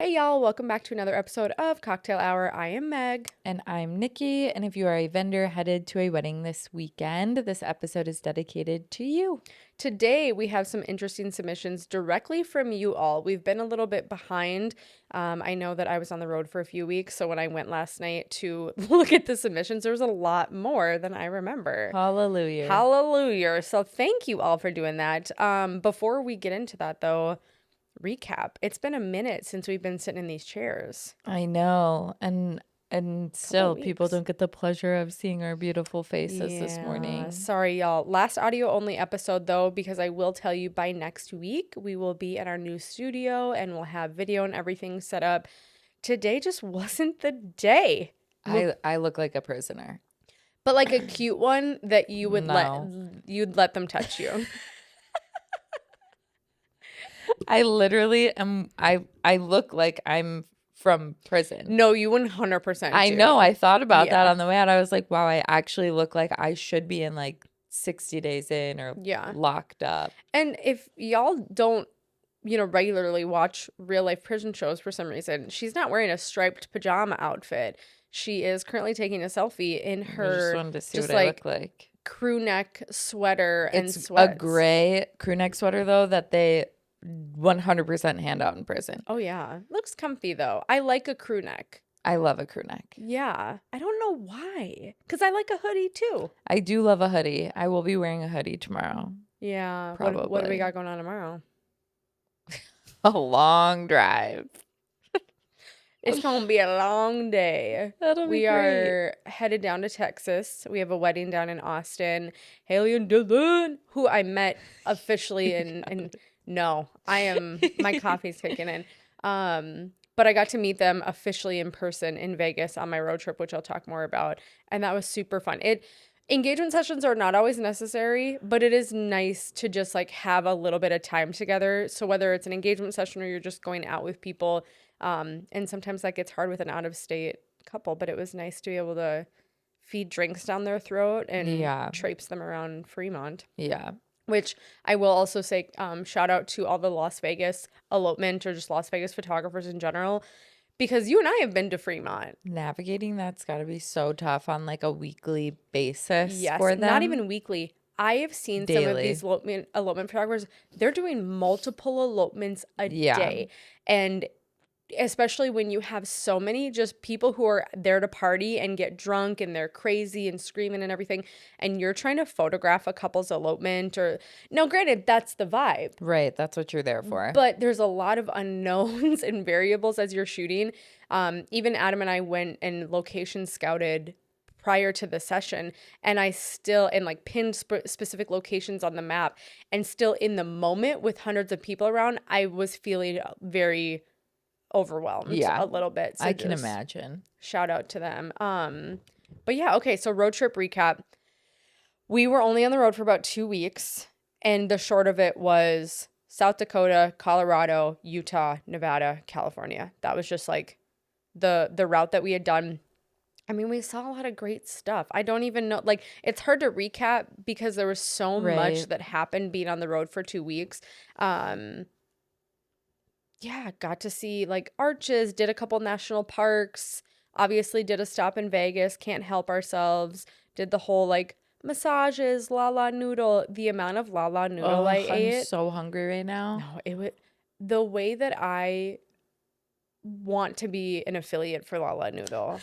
Hey y'all, welcome back to another episode of Cocktail Hour. I am Meg. And I'm Nikki. And if you are a vendor headed to a wedding this weekend, this episode is dedicated to you. Today we have some interesting submissions directly from you all. We've been a little bit behind. I know that I was on the road for a few weeks, so when I went last night to look at the submissions, there was a lot more than I remember. Hallelujah. Hallelujah. So thank you all for doing that. Before we get into that though, recap. It's been a minute since we've been sitting in these chairs. I know. And still people weeks. don't get the pleasure of seeing our beautiful faces this morning. Sorry, y'all. Last audio only episode though, because I will tell you by next week we will be at our new studio and we'll have video and everything set up. Today just wasn't the day. I look like a prisoner. But like a cute one that you would let them touch you. I literally am. I look like I'm from prison. No, you 100% I do. know. I thought about that on the way out. I was like, wow, I actually look like I should be in like 60 days in or locked up. And if y'all don't, regularly watch real life prison shows for some reason, she's not wearing a striped pajama outfit. She is currently taking a selfie in her I just wanted to see what I look like. Crew neck sweater and It's sweats. a gray crew neck sweater though that they 100% hand out in prison. Oh yeah, looks comfy though. I like a crew neck. I love a crew neck. Yeah, I don't know why, because I like a hoodie too. I do love a hoodie. I will be wearing a hoodie tomorrow. Yeah, probably. What do we got going on tomorrow? A long drive. It's gonna be a long day. That'll be We great. are headed down to Texas. We have a wedding down in Austin. Haley and Dylan, who I met officially in no, my coffee's kicking in. But I got to meet them officially in person in Vegas on my road trip, which I'll talk more about. And that was super fun. Engagement sessions are not always necessary, but it is nice to just like have a little bit of time together. So whether it's an engagement session or you're just going out with people, and sometimes that gets hard with an out-of-state couple, but it was nice to be able to feed drinks down their throat and traipse them around Fremont. Yeah. Which I will also say, shout out to all the Las Vegas elopement or just Las Vegas photographers in general, because you and I have been to Fremont. Navigating that's got to be so tough on like a weekly basis for them. Not even weekly. I have seen daily. Some of these elopement photographers, they're doing multiple elopements a day. And especially when you have so many just people who are there to party and get drunk and they're crazy and screaming and everything, and you're trying to photograph a couple's elopement. Or now granted, that's the vibe, right? That's what you're there for, but there's a lot of unknowns and variables as you're shooting. Even Adam and I went and location scouted prior to the session, and I still like pinned specific locations on the map, and still in the moment with hundreds of people around, I was feeling very overwhelmed a little bit. So I can imagine. Shout out to them. But yeah, okay, so road trip recap. We were only on the road for about 2 weeks, and the short of it was South Dakota, Colorado, Utah, Nevada, California. That was just like the route that we had done. I mean, we saw a lot of great stuff. I don't even know, like, it's hard to recap because there was so much that happened being on the road for 2 weeks. Yeah, got to see like arches, did a couple national parks, obviously did a stop in Vegas, can't help ourselves, did the whole like massages, la noodle, the amount of la noodle I ate. I'm so hungry right now. No, it would, the way that I want to be an affiliate for la noodle.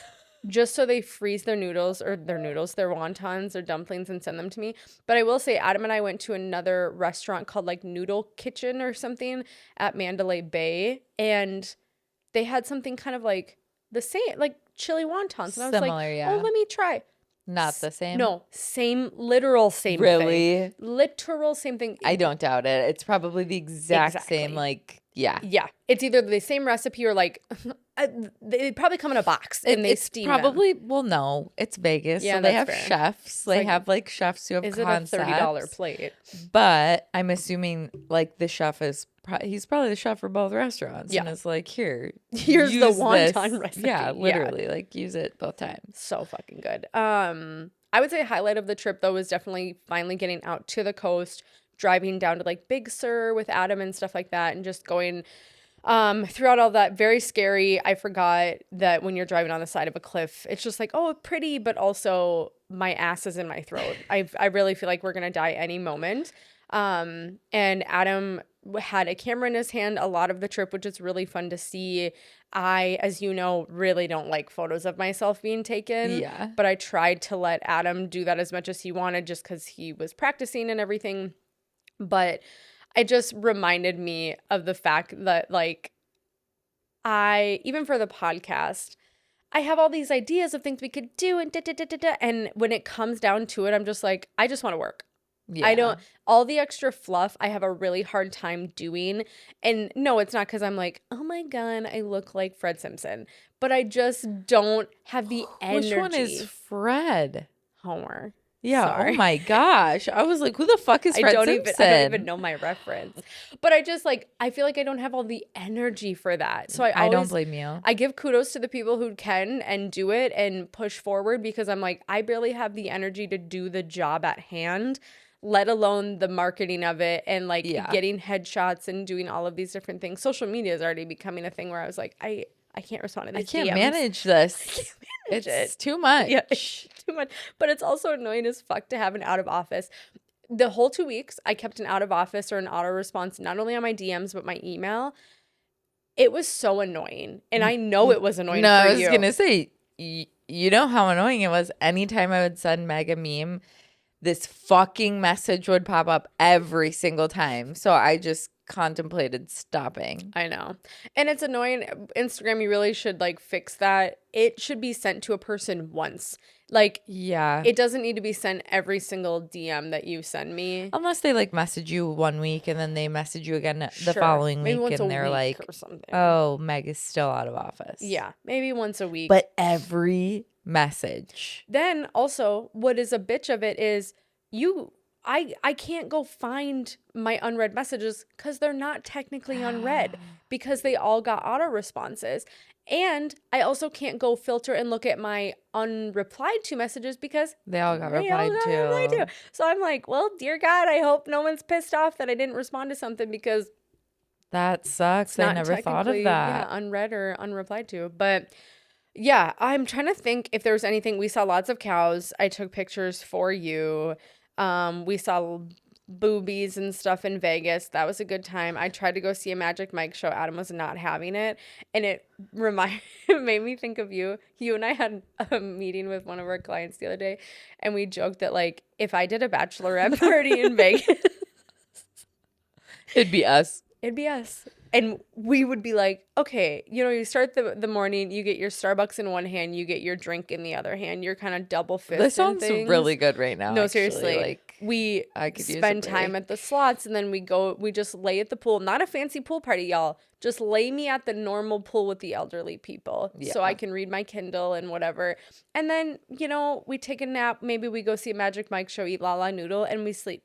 Just so they freeze their noodles, their wontons, their dumplings, and send them to me. But I will say, Adam and I went to another restaurant called like Noodle Kitchen or something at Mandalay Bay, and they had something kind of like the same, like chili wontons. And I was like, oh, let me try. Not the same? No, same, literal same thing. Really? Literal same thing. I don't doubt it. It's probably the exact same, like, yeah. Yeah. It's either the same recipe or like, they probably come in a box and they steam probably, them. Well, no, it's Vegas. Yeah, so they have fair. chefs. They have like chefs who have concepts. Is it a $30 plate? But I'm assuming like the chef is, he's probably the chef for both restaurants. Yeah. And it's like, here's the wonton recipe. Yeah, literally. Like use it both times. So fucking good. I would say a highlight of the trip though was definitely finally getting out to the coast, driving down to like Big Sur with Adam and stuff like that, and just going Throughout all that, very scary. I forgot that when you're driving on the side of a cliff, it's just like, oh, pretty, but also my ass is in my throat. I really feel like we're going to die any moment. And Adam had a camera in his hand a lot of the trip, which is really fun to see. I, as you know, really don't like photos of myself being taken. Yeah. But I tried to let Adam do that as much as he wanted just because he was practicing and everything. But it just reminded me of the fact that, like, even for the podcast, I have all these ideas of things we could do and and when it comes down to it, I'm just like, I just want to work. Yeah. All the extra fluff, I have a really hard time doing. And no, it's not because I'm like, oh my God, I look like Fred Simpson. But I just don't have the energy. Which one is Fred? Homer. Yeah. Sorry. Oh my gosh. I was like, who the fuck is Fred Simpson? I don't even know my reference. But I just like, I feel like I don't have all the energy for that. So I don't blame you. I give kudos to the people who can and do it and push forward because I'm like, I barely have the energy to do the job at hand, let alone the marketing of it and like getting headshots and doing all of these different things. Social media is already becoming a thing where I was like, I can't respond to these DMs. Manage this. It's too much. Yeah, it's too much. But it's also annoying as fuck to have an out of office. The whole 2 weeks, I kept an out of office or an auto response, not only on my DMs, but my email. It was so annoying. And I know it was annoying for you. No, I was going to say, you know how annoying it was. Anytime I would send Meg a meme, this fucking message would pop up every single time. So I just contemplated stopping. I know. And it's annoying. Instagram, you really should like fix that. It should be sent to a person once. Like, yeah, it doesn't need to be sent every single DM that you send me. Unless they like message you 1 week and then they message you again the following week and they're like, oh, Meg is still out of office. Yeah, maybe once a week. But every message. Then also, what is a bitch of it is I can't go find my unread messages because they're not technically unread because they all got auto responses. And I also can't go filter and look at my unreplied to messages because they all got replied to. So I'm like, well, dear God, I hope no one's pissed off that I didn't respond to something because that sucks. I never thought of that. Yeah, unread or unreplied to. But yeah, I'm trying to think if there was anything. We saw lots of cows. I took pictures for you. We saw boobies and stuff in Vegas. That was a good time. I tried to go see a Magic Mike show. Adam was not having it. And it made me think of you. You and I had a meeting with one of our clients the other day. And we joked that, like, if I did a bachelorette party in Vegas. It'd be us. It'd be us. And we would be like, okay, you know, you start the morning, you get your Starbucks in one hand, you get your drink in the other hand. You're kind of double fisting. This sounds really good right now. No, actually. Seriously. Like, we spend time at the slots and then we just lay at the pool. Not a fancy pool party, y'all. Just lay me at the normal pool with the elderly people so I can read my Kindle and whatever. And then, you know, we take a nap. Maybe we go see a Magic Mike show, eat La La Noodle, and we sleep.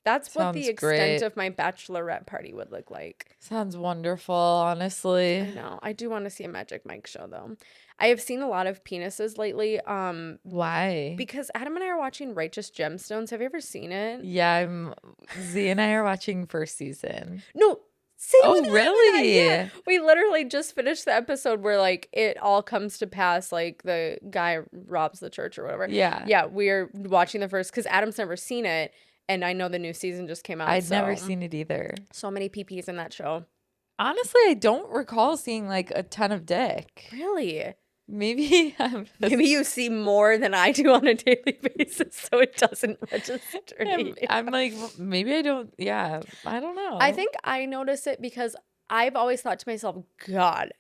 That's what the extent of my bachelorette party would look like. Sounds wonderful, honestly. I know. I do want to see a Magic Mike show, though. I have seen a lot of penises lately. Why? Because Adam and I are watching Righteous Gemstones. Have you ever seen it? Yeah, Z and I are watching first season. No. Oh, really? Yeah. We literally just finished the episode where, like, it all comes to pass, like, the guy robs the church or whatever. Yeah. Yeah, we're watching the first, because Adam's never seen it. And I know the new season just came out. I'd never seen it either. So many PPs in that show. Honestly, I don't recall seeing like a ton of dick. Really? Maybe maybe you see more than I do on a daily basis, so it doesn't register. I'm like, maybe I don't. Yeah, I don't know. I think I notice it because I've always thought to myself, God,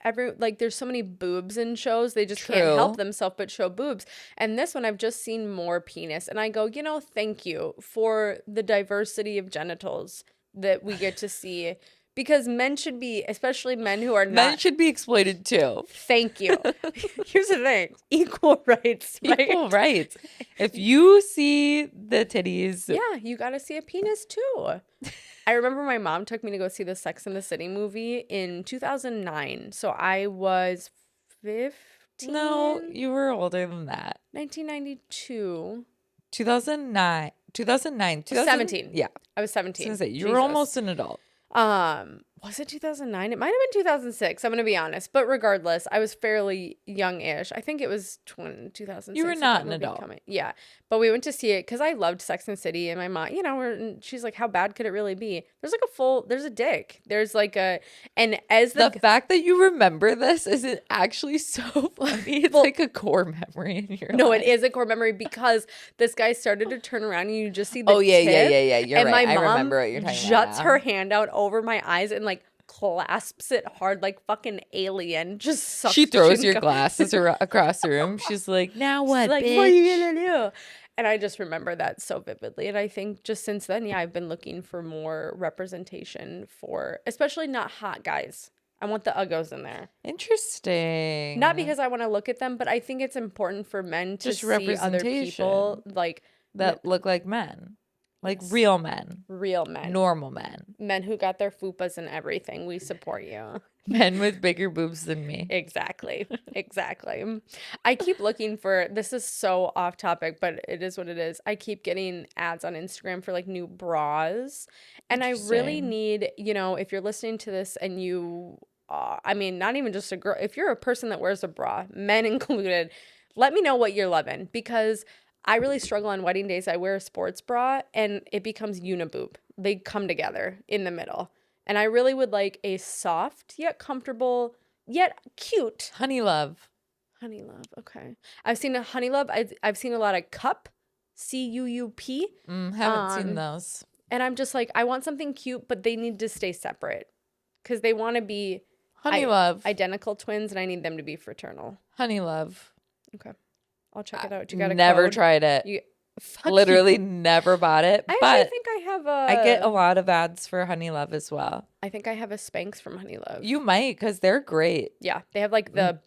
there's so many boobs in shows. They just can't help themselves but show boobs. And this one, I've just seen more penis. And I go, you know, thank you for the diversity of genitals that we get to see. Because men should be, especially men who are not. Men should be exploited too. Thank you. Here's the thing. Equal rights. Right? Equal rights. If you see the titties. Yeah, you got to see a penis too. I remember my mom took me to go see the Sex and the City movie in 2009. So I was 15. No, you were older than that. 1992. 2009. 17. Yeah. I was 17. I was gonna say, you were almost an adult. Was it 2009? It might have been 2006. I'm going to be honest. But regardless, I was fairly young-ish. I think it was 2006. You were with not that an movie adult. coming. Yeah. But we went to see it because I loved Sex and the City. And my mom, and she's like, how bad could it really be? There's a dick. There's like and as The fact that you remember this is actually so funny. It's like a core memory in your No, life. it is a core memory because this guy started to turn around and you just see the Oh, yeah, tip, yeah. You're and right. my I mom remember what you're talking about juts now. her hand out over my eyes and like clasps it hard like fucking alien. Just sucks. She throws your glasses across the room. She's like, now what, like, bitch? what are you gonna do? And I just remember that so vividly. And I think just since then, yeah, I've been looking for more representation for, especially not hot guys. I want the uggos in there. Interesting. Not because I want to look at them, but I think it's important for men to Just see other people like that look like men. Like real men. Real men. Normal men. Men who got their fupas and everything. We support you. Men with bigger boobs than me. Exactly. I keep looking for, this is so off topic, but it is what it is. I keep getting ads on Instagram for like new bras. And I really need, if you're listening to this and you, not even just a girl, if you're a person that wears a bra, men included, let me know what you're loving, because I really struggle on wedding days. I wear a sports bra and it becomes uniboob. They come together in the middle. And I really would like a soft yet comfortable yet cute Honey Love. Okay. I've seen a Honey Love. I've seen a lot of Cup, CUUP. Haven't seen those. And I'm just like, I want something cute, but they need to stay separate because they want to be Honey Love. Identical twins, and I need them to be fraternal. Honey Love. Okay. I'll check it out. You got a never code? tried it. Literally never bought it. I but think I have I get a lot of ads for Honey Love as well. I think I have a Spanx from Honey Love. You might, because they're great. Yeah, they have like the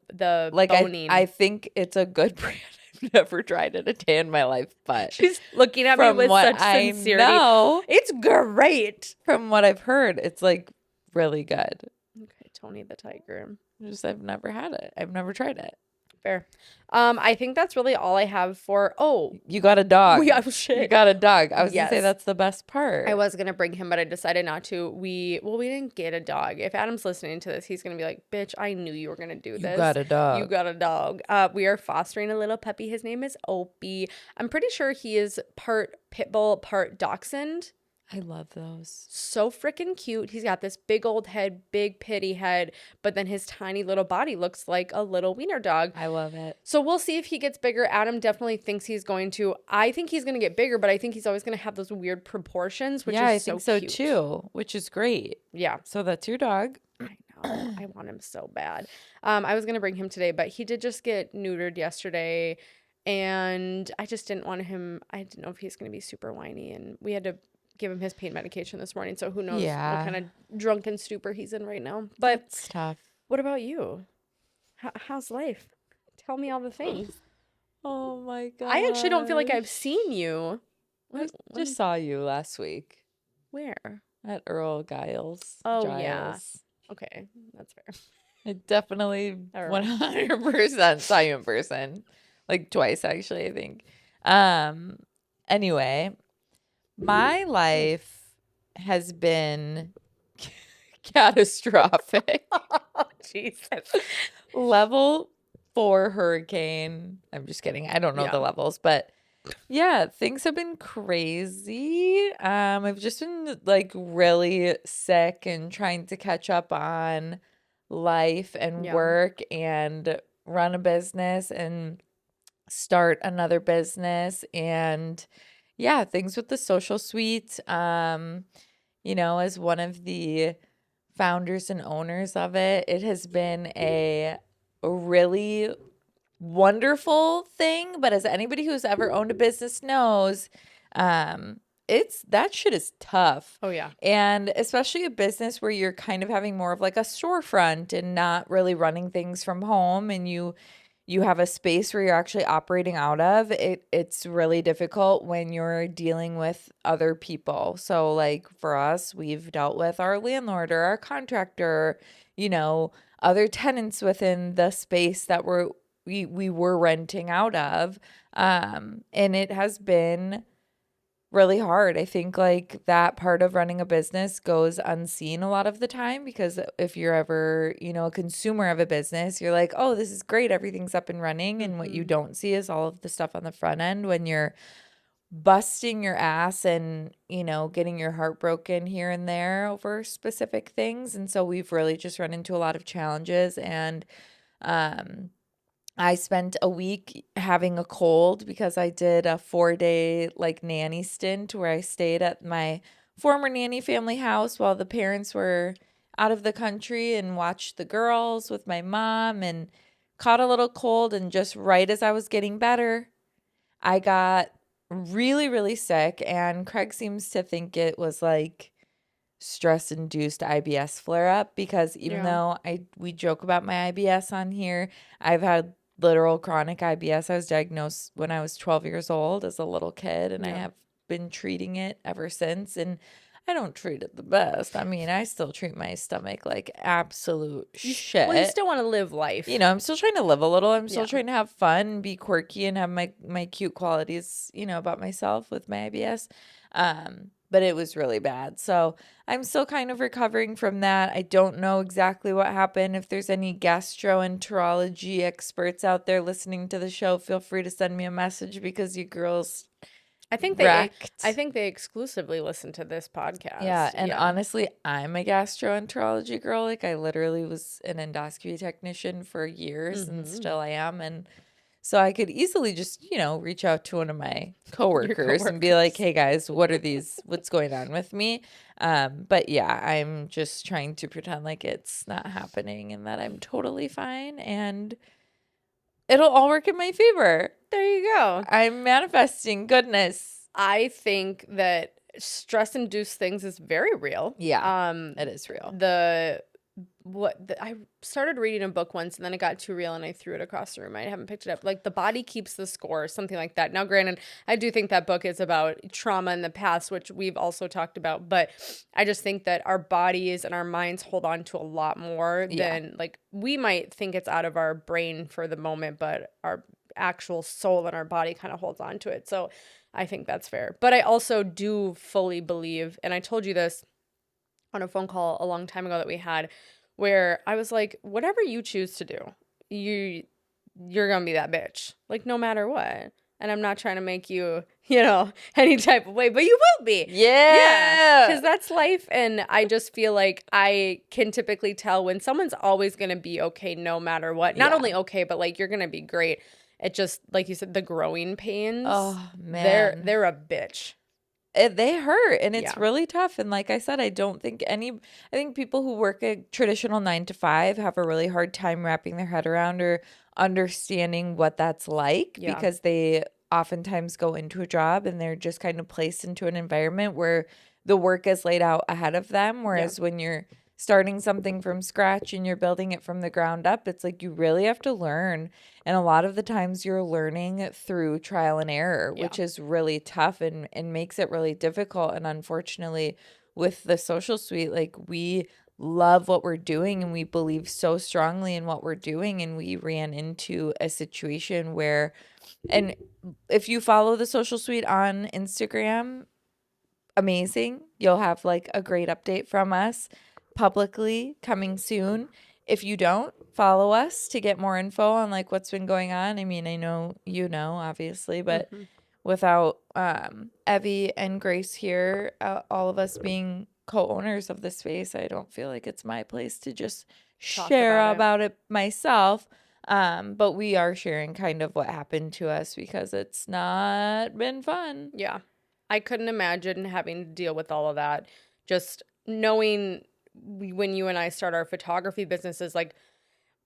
like boning. I think it's a good brand. I've never tried it a day in my life, but she's looking at me with such sincerity. Know, it's great. From what I've heard, it's like really good. Okay, Tony the Tiger. I've never had it. I've never tried it. Fair. I think that's really all I have for. Oh, you got a dog. Shit. You got a dog. I was gonna say that's the best part. I was gonna bring him, but I decided not to. We didn't get a dog. If Adam's listening to this, he's gonna be like, "Bitch, I knew you were gonna do this. You got a dog. You got a dog." We are fostering a little puppy. His name is Opie. I'm pretty sure he is part pit bull, part dachshund. I love those. So freaking cute. He's got this big old head, big pitty head, but then his tiny little body looks like a little wiener dog. I love it. So we'll see if he gets bigger. Adam definitely thinks he's going to. I think he's going to get bigger, but I think he's always going to have those weird proportions, which is I so think so cute. too, which is great. Yeah. So that's your dog. I know. I want him so bad. I was going to bring him today, but he did just get neutered yesterday, and I just didn't want him. I didn't know if he's going to be super whiny, and we had to give him his pain medication this morning, so who knows what kind of drunken stupor he's in right now. But it's tough. What about you? How's life? Tell me all the things. Oh my god! I actually don't feel like I've seen you. I just saw you last week. Where? At Earl Giles. Oh Giles. yeah. Okay, that's fair. I definitely 100% saw you in person, like twice actually. I think. Anyway. My life has been catastrophic. Oh, Jesus. Level 4 hurricane. I'm just kidding. I don't know the levels, but yeah, things have been crazy. I've just been like really sick and trying to catch up on life and work and run a business and start another business and yeah, things with the social suite. As one of the founders and owners of it, it has been a really wonderful thing. But as anybody who's ever owned a business knows, that shit is tough. Oh yeah. And especially a business where you're kind of having more of like a storefront and not really running things from home, and you have a space where you're actually operating out of, it's really difficult when you're dealing with other people. So like for us, we've dealt with our landlord or our contractor, other tenants within the space that we were renting out of. And it has been really hard. I think like that part of running a business goes unseen a lot of the time, because if you're ever, a consumer of a business, you're like, oh, this is great, everything's up and running. And what you don't see is all of the stuff on the front end when you're busting your ass and, getting your heart broken here and there over specific things. And so we've really just run into a lot of challenges. And I spent a week having a cold because I did a 4-day like nanny stint where I stayed at my former nanny family house while the parents were out of the country, and watched the girls with my mom, and caught a little cold. And just right as I was getting better, I got really, really sick. And Craig seems to think it was like stress-induced IBS flare-up, because even though we joke about my IBS on here, I've had literal chronic IBS. I was diagnosed when I was 12 years old as a little kid, and I have been treating it ever since. And I don't treat it the best. I mean, I still treat my stomach like absolute shit. Well, you still want to live life. I'm still trying to live a little. I'm still trying to have fun, be quirky, and have my cute qualities, about myself with my IBS. But it was really bad. So I'm still kind of recovering from that. I don't know exactly what happened. If there's any gastroenterology experts out there listening to the show, feel free to send me a message, because you girls I think they exclusively listen to this podcast. Yeah, and honestly, I'm a gastroenterology girl. Like, I literally was an endoscopy technician for years, and still I am. And so I could easily just, reach out to one of my coworkers and be like, hey guys, what's going on with me? But yeah, I'm just trying to pretend like it's not happening and that I'm totally fine, and it'll all work in my favor. There you go. I'm manifesting goodness. I think that stress-induced things is very real. Yeah, it is real. I started reading a book once, and then it got too real and I threw it across the room. I haven't picked it up. Like, The Body Keeps the Score, something like that. Now, granted, I do think that book is about trauma in the past, which we've also talked about, but I just think that our bodies and our minds hold on to a lot more than, like, we might think it's out of our brain for the moment, but our actual soul and our body kind of holds on to it. So I think that's fair. But I also do fully believe, and I told you this on a phone call a long time ago that we had, where I was like, whatever you choose to do, you're gonna be that bitch, like, no matter what. And I'm not trying to make you, any type of way, but you will be. Yeah. Because that's life. And I just feel like I can typically tell when someone's always gonna be okay no matter what. Not only okay, but like, you're gonna be great. It just, like you said, the growing pains. Oh man, they're a bitch. They hurt, and it's really tough. And like I said, I think people who work a traditional 9 to 5 have a really hard time wrapping their head around or understanding what that's like, because they oftentimes go into a job and they're just kind of placed into an environment where the work is laid out ahead of them. Whereas when you're starting something from scratch and you're building it from the ground up, it's like you really have to learn. And a lot of the times you're learning through trial and error, which is really tough and makes it really difficult. And unfortunately, with the social suite, like, we love what we're doing and we believe so strongly in what we're doing. And we ran into a situation where, and if you follow the social suite on Instagram, amazing. You'll have like a great update from us publicly coming soon. If you don't, follow us to get more info on like what's been going on. I mean, I know obviously, but without Evie and Grace here, all of us being co-owners of the space, I don't feel like it's my place to just share about it myself. But we are sharing kind of what happened to us, because it's not been fun. Yeah. I couldn't imagine having to deal with all of that. Just knowing when you and I start our photography businesses, like,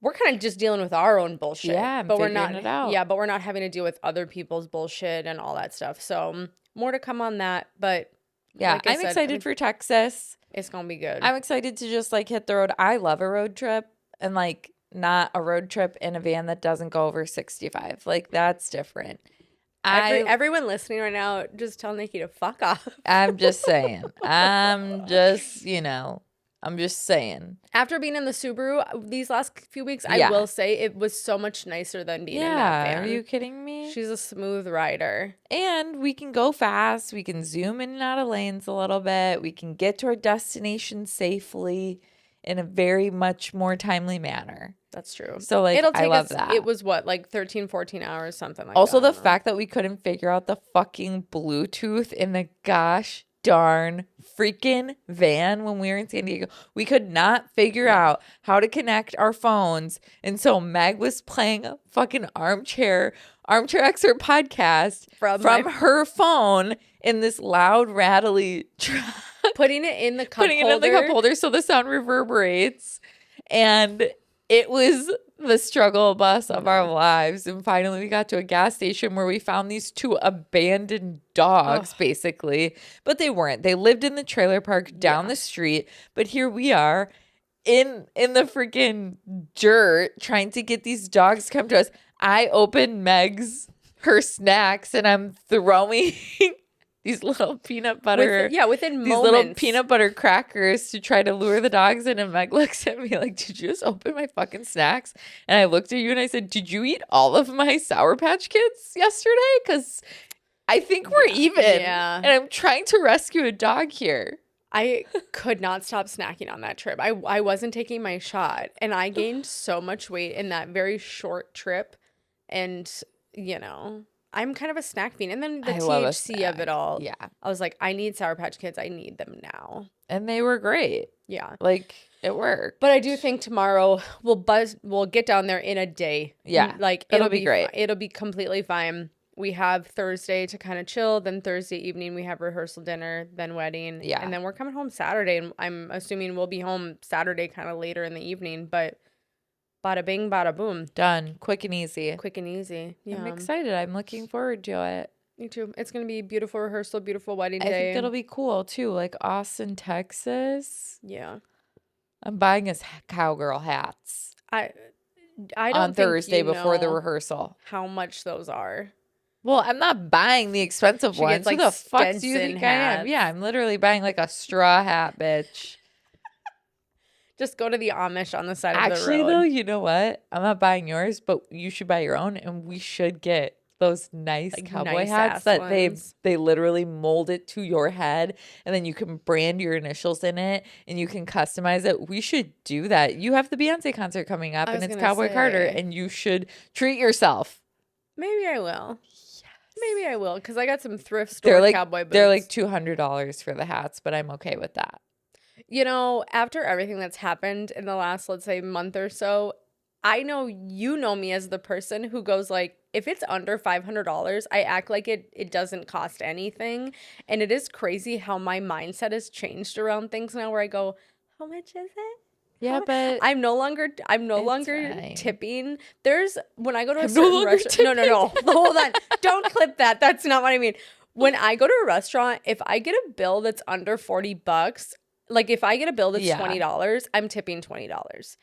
we're kind of just dealing with our own bullshit. Yeah, but we're not it out. Yeah, but we're not having to deal with other people's bullshit and all that stuff. So more to come on that. But yeah, like I'm excited for Texas. It's gonna be good. I'm excited to just like hit the road. I love a road trip, and like not a road trip in a van that doesn't go over 65. Like, that's different. Everyone listening right now, just tell Nikki to fuck off. I'm just saying. I'm just, I'm just saying. After being in the Subaru these last few weeks, Yeah. I will say it was so much nicer than being in that van. Are you kidding me? She's a smooth rider. And we can go fast. We can zoom in and out of lanes a little bit. We can get to our destination safely in a very much more timely manner. That's true. So, like, it'll take I love us, that. It was what, like 13, 14 hours, something like also, that. the fact that we couldn't figure out the fucking Bluetooth in the gosh darn freaking van when we were in San Diego. We could not figure out how to connect our phones. And so Meg was playing a fucking armchair excerpt podcast from her phone in this loud, rattly truck. Putting it in the cup holder so the sound reverberates. And it was the struggle bus of our lives. And finally we got to a gas station where we found these two abandoned dogs, basically. But they weren't. They lived in the trailer park down the street. But here we are in the freaking dirt trying to get these dogs to come to us. I opened her snacks and I'm throwing these little peanut butter. Within these moments. little peanut butter crackers to try to lure the dogs in. And Meg looks at me like, did you just open my fucking snacks? And I looked at you and I said, did you eat all of my Sour Patch Kids yesterday? Because I think we're even. Yeah. And I'm trying to rescue a dog here. I could not stop snacking on that trip. I wasn't taking my shot. And I gained so much weight in that very short trip. And, you know, I'm kind of a snack fiend. And then the THC of it all. Yeah. I was like, I need Sour Patch Kids. I need them now. And they were great. Yeah. Like, it worked. But I do think tomorrow we'll get down there in a day. Yeah. Like, it'll be great. It'll be completely fine. We have Thursday to kind of chill. Then Thursday evening, we have rehearsal dinner, then wedding. Yeah. And then we're coming home Saturday. And I'm assuming we'll be home Saturday kind of later in the evening. But bada bing, bada boom. Done. Quick and easy. Quick and easy. Yeah. I'm excited. I'm looking forward to it. Me too. It's going to be beautiful rehearsal, beautiful wedding day. I think it'll be cool too. Like Austin, Texas. Yeah. I'm buying us cowgirl hats. I don't on think Thursday you before the know rehearsal. how much those are. Well, I'm not buying the expensive ones. Gets, like, Who the fuck do you Stetson think I am? hats. Yeah, I'm literally buying like a straw hat, bitch. Just go to the Amish on the side of the road. Actually, though, you know what? I'm not buying yours, but you should buy your own, and we should get those nice Like, cowboy nice-ass hats that ones. they literally mold it to your head, and then you can brand your initials in it, and you can customize it. We should do that. You have the Beyonce concert coming up, I and was it's gonna Cowboy Carter, say. and you should treat yourself. Maybe I will. Maybe I will, because I got some thrift store cowboy boots. They're like $200 for the hats, but I'm okay with that. You know, after everything that's happened in the last, let's say, month or so, I know you know me as the person who goes like, if it's under $500, I act like it doesn't cost anything. And it is crazy how my mindset has changed around things now where I go, how much is it? Yeah, but I'm no longer fine. tipping. When I go to a I'm no certain longer restaurant. No. Hold on. Don't clip that. That's not what I mean. When I go to a restaurant, if I get a bill that's under $40, like if I get a bill that's $20, I'm tipping $20.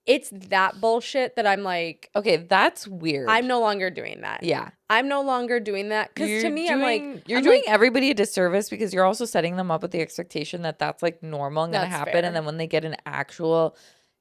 It's that bullshit that I'm like, okay, that's weird. I'm no longer doing that. Yeah. I'm no longer doing that. Because to me, you're doing everybody a disservice because you're also setting them up with the expectation that that's like normal and going to happen. Fair. And then when they get an actual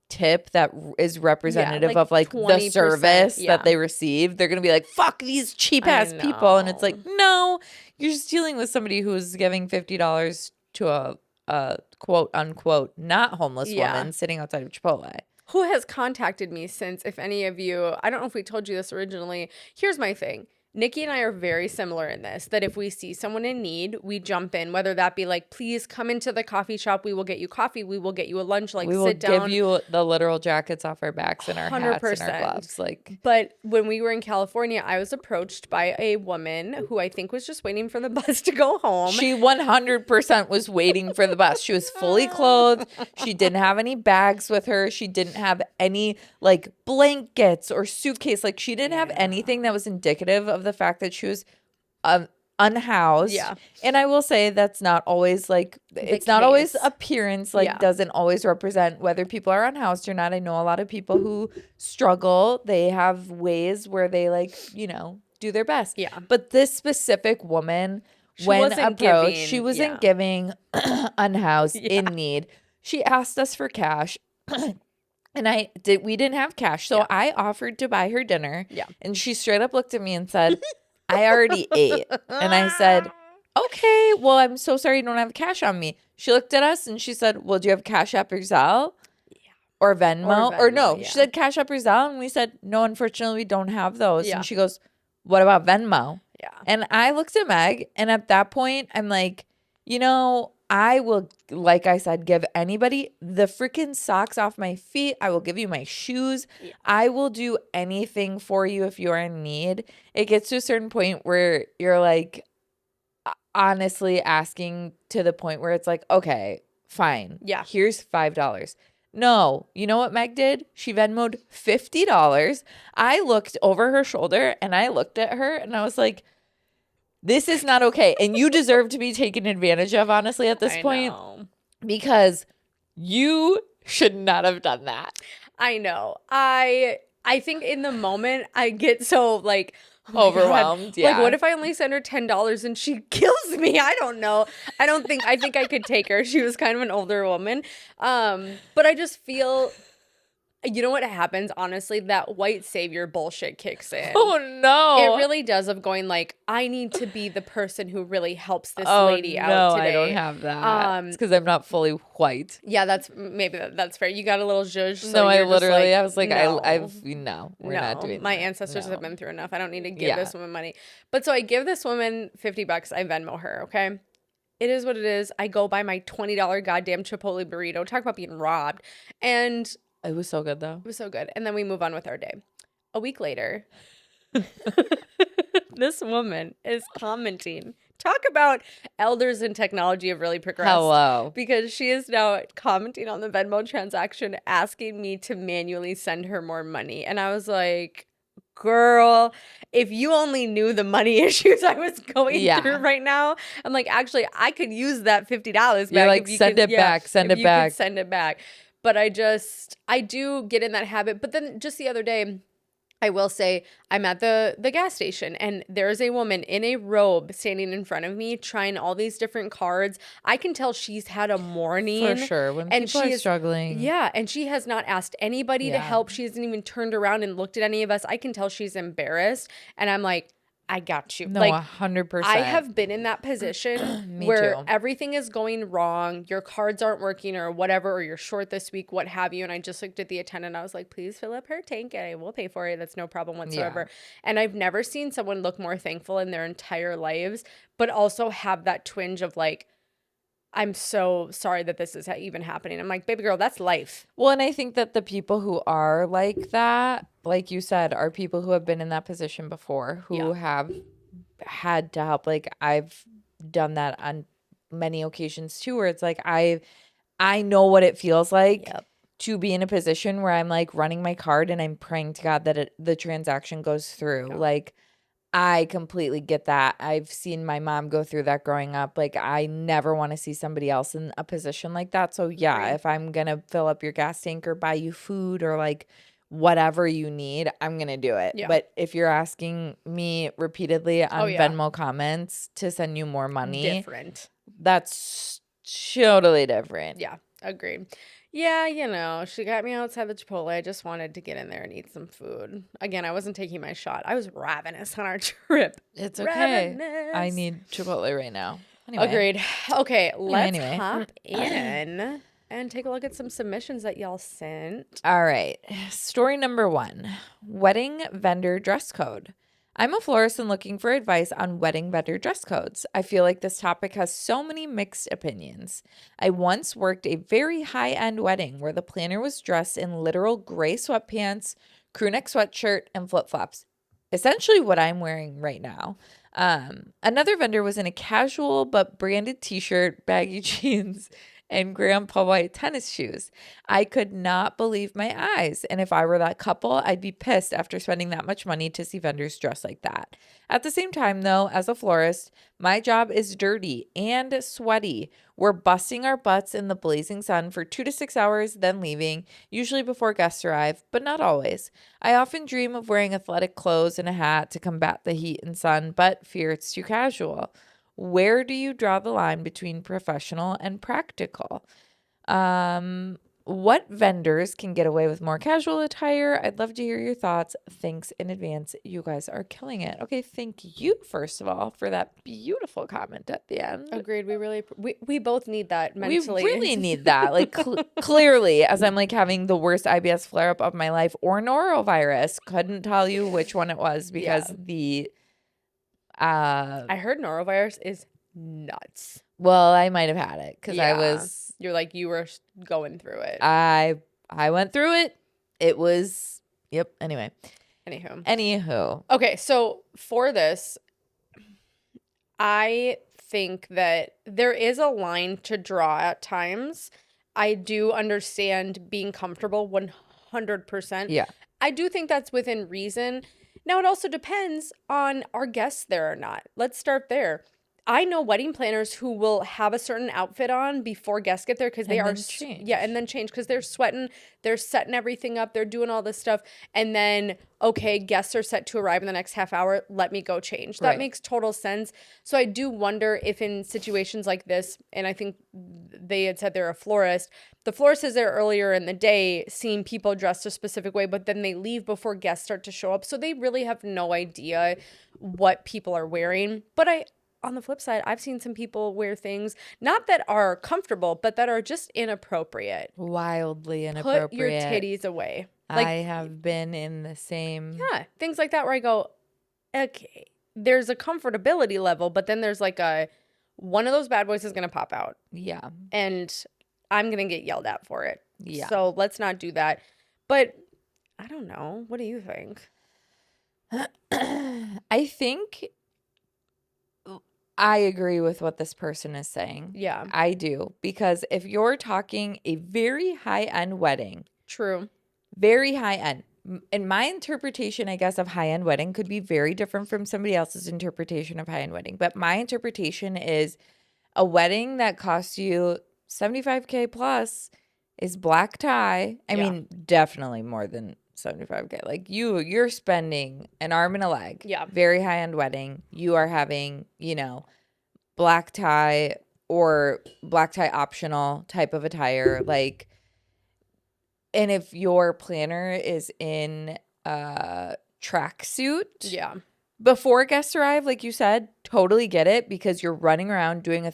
tip that is representative like of like the 20%, service yeah. that they received, they're going to be like, fuck these cheap ass people. And it's like, no, you're just dealing with somebody who's giving $50 to a quote unquote not homeless woman sitting outside of Chipotle. Who has contacted me since, if any of you, I don't know if we told you this originally. Here's my thing. Nikki and I are very similar in this, that if we see someone in need, we jump in, whether that be like, please come into the coffee shop. We will get you coffee. We will get you a lunch. Like, we will sit down. give you the literal jackets off our backs and our hats 100%. and our gloves. Like, but when we were in California, I was approached by a woman who I think was just waiting for the bus to go home. She 100% was waiting for the bus. She was fully clothed. She didn't have any bags with her. She didn't have any like blankets or suitcase. Like she didn't have anything that was indicative of the fact that she was unhoused. Yeah. And I will say that's not always like, it's not always appearance, like doesn't always represent whether people are unhoused or not. I know a lot of people who struggle. They have ways where they like, you know, do their best. Yeah. But this specific woman, when approached, she wasn't giving unhoused, in need. She asked us for cash. And we didn't have cash. So I offered to buy her dinner. Yeah. And she straight up looked at me and said, I already ate. And I said, okay, well, I'm so sorry you don't have cash on me. She looked at us and she said, well, do you have Cash App or Zelle? Or Venmo? Or no, she said Cash App or Zelle. And we said, no, unfortunately, we don't have those. Yeah. And she goes, what about Venmo? Yeah. And I looked at Meg. And at that point, I'm like, you know, I will, like I said, give anybody the freaking socks off my feet. I will give you my shoes. Yeah. I will do anything for you if you're in need. It gets to a certain point where you're like honestly asking to the point where it's like, okay, fine. Yeah. Here's $5. No, you know what Meg did? She Venmoed $50. I looked over her shoulder and I looked at her and I was like, this is not okay. And you deserve to be taken advantage of, honestly, at this point. Because you should not have done that. I know. I think in the moment I get so like overwhelmed. God. Yeah. Like, what if I only send her $10 and she kills me? I don't know. I think I could take her. She was kind of an older woman. But I just feel, you know what happens, honestly? That white savior bullshit kicks in. Oh, no. It really does, of going like, I need to be the person who really helps this lady out today. I don't have that. It's because I'm not fully white. Yeah, that's fair. You got a little zhuzh. So no, I literally, like, I was like, no. We're not doing my that. ancestors have been through enough. I don't need to give this woman money. But so I give this woman $50. I Venmo her, okay? It is what it is. I go buy my $20 goddamn Chipotle burrito. Talk about being robbed. And it was so good, though. It was so good. And then we move on with our day. A week later, this woman is commenting. Talk about elders in technology have really progressed. Hello. Because she is now commenting on the Venmo transaction, asking me to manually send her more money. And I was like, girl, if you only knew the money issues I was going through right now. I'm like, actually, I could use that $50 back. You're like, send it back. Send it back. But I do get in that habit. But then just the other day, I will say I'm at the gas station and there's a woman in a robe standing in front of me trying all these different cards. I can tell she's had a morning. For sure. When people are struggling. Yeah. And she has not asked anybody to help. She hasn't even turned around and looked at any of us. I can tell she's embarrassed. And I'm like, I got you. No, like 100%. I have been in that position where everything is going wrong. Your cards aren't working or whatever, or you're short this week, what have you. And I just looked at the attendant. I was like, please fill up her tank and I will pay for it. That's no problem whatsoever. Yeah. And I've never seen someone look more thankful in their entire lives, but also have that twinge of like, I'm so sorry that this is even happening. I'm like, baby girl, that's life. Well, and I think that the people who are like that, like you said, are people who have been in that position before, who have had to help. Like I've done that on many occasions too, where it's like I know what it feels like to be in a position where I'm like running my card and I'm praying to God that the transaction goes through. Like I completely get that. I've seen my mom go through that growing up. Like, I never want to see somebody else in a position like that. So, yeah, if I'm going to fill up your gas tank or buy you food or, like, whatever you need, I'm going to do it. Yeah. But if you're asking me repeatedly on Venmo comments to send you more money. That's totally different. Yeah, agreed. Yeah, you know, she got me outside the Chipotle. I just wanted to get in there and eat some food. Again, I wasn't taking my shot. I was ravenous on our trip. It's okay. Ravenous. I need Chipotle right now. Anyway. Agreed. Okay, let's hop in and take a look at some submissions that y'all sent. All right. Story number 1. Wedding vendor dress code. I'm a florist and looking for advice on wedding vendor dress codes. I feel like this topic has so many mixed opinions. I once worked a very high-end wedding where the planner was dressed in literal gray sweatpants, crewneck sweatshirt, and flip-flops. Essentially what I'm wearing right now. Another vendor was in a casual but branded t-shirt, baggy jeans, and grandpa white tennis shoes. I could not believe my eyes. And if I were that couple, I'd be pissed after spending that much money to see vendors dressed like that. At the same time, though, as a florist, my job is dirty and sweaty. We're busting our butts in the blazing sun for 2 to 6 hours, then leaving, usually before guests arrive, but not always. I often dream of wearing athletic clothes and a hat to combat the heat and sun, but fear it's too casual. Where do you draw the line between professional and practical? What vendors can get away with more casual attire? I'd love to hear your thoughts. Thanks in advance. You guys are killing it. Okay, thank you, first of all, for that beautiful comment at the end. Agreed. We both need that mentally. We really need that. Like, clearly, as I'm like having the worst IBS flare up of my life or norovirus. Couldn't tell you which one it was because I heard norovirus is nuts. Well, I might have had it because you were going through it. I went through it. It was, yep. Anyway. Anywho. Okay, so for this, I think that there is a line to draw at times. I do understand being comfortable 100%. Yeah. I do think that's within reason. Now, it also depends on our guests there or not. Let's start there. I know wedding planners who will have a certain outfit on before guests get there because they are and then change because they're sweating, they're setting everything up, they're doing all this stuff, and then okay, guests are set to arrive in the next half hour. Let me go change. That makes total sense. So I do wonder if in situations like this, and I think they had said they're a florist. The florist is there earlier in the day, seeing people dressed a specific way, but then they leave before guests start to show up, so they really have no idea what people are wearing. But on the flip side, I've seen some people wear things not that are comfortable, but that are just inappropriate. Wildly inappropriate. Put your titties away. Like, I have been in the same. Yeah, things like that where I go, okay, there's a comfortability level, but then there's like one of those bad boys is going to pop out. Yeah. And I'm going to get yelled at for it. Yeah. So let's not do that. But I don't know. What do you think? I think I agree with what this person is saying. Yeah. I do. Because if you're talking a very high-end wedding. True. Very high-end. And my interpretation, I guess, of high-end wedding could be very different from somebody else's interpretation of high-end wedding. But my interpretation is a wedding that costs you $75K plus is black tie. I mean, definitely more than $75K. Like you're spending an arm and a leg. Yeah. Very high-end wedding. You are having, black tie or black tie optional type of attire. Like, and if your planner is in a tracksuit. Yeah. Before guests arrive, like you said, totally get it because you're running around doing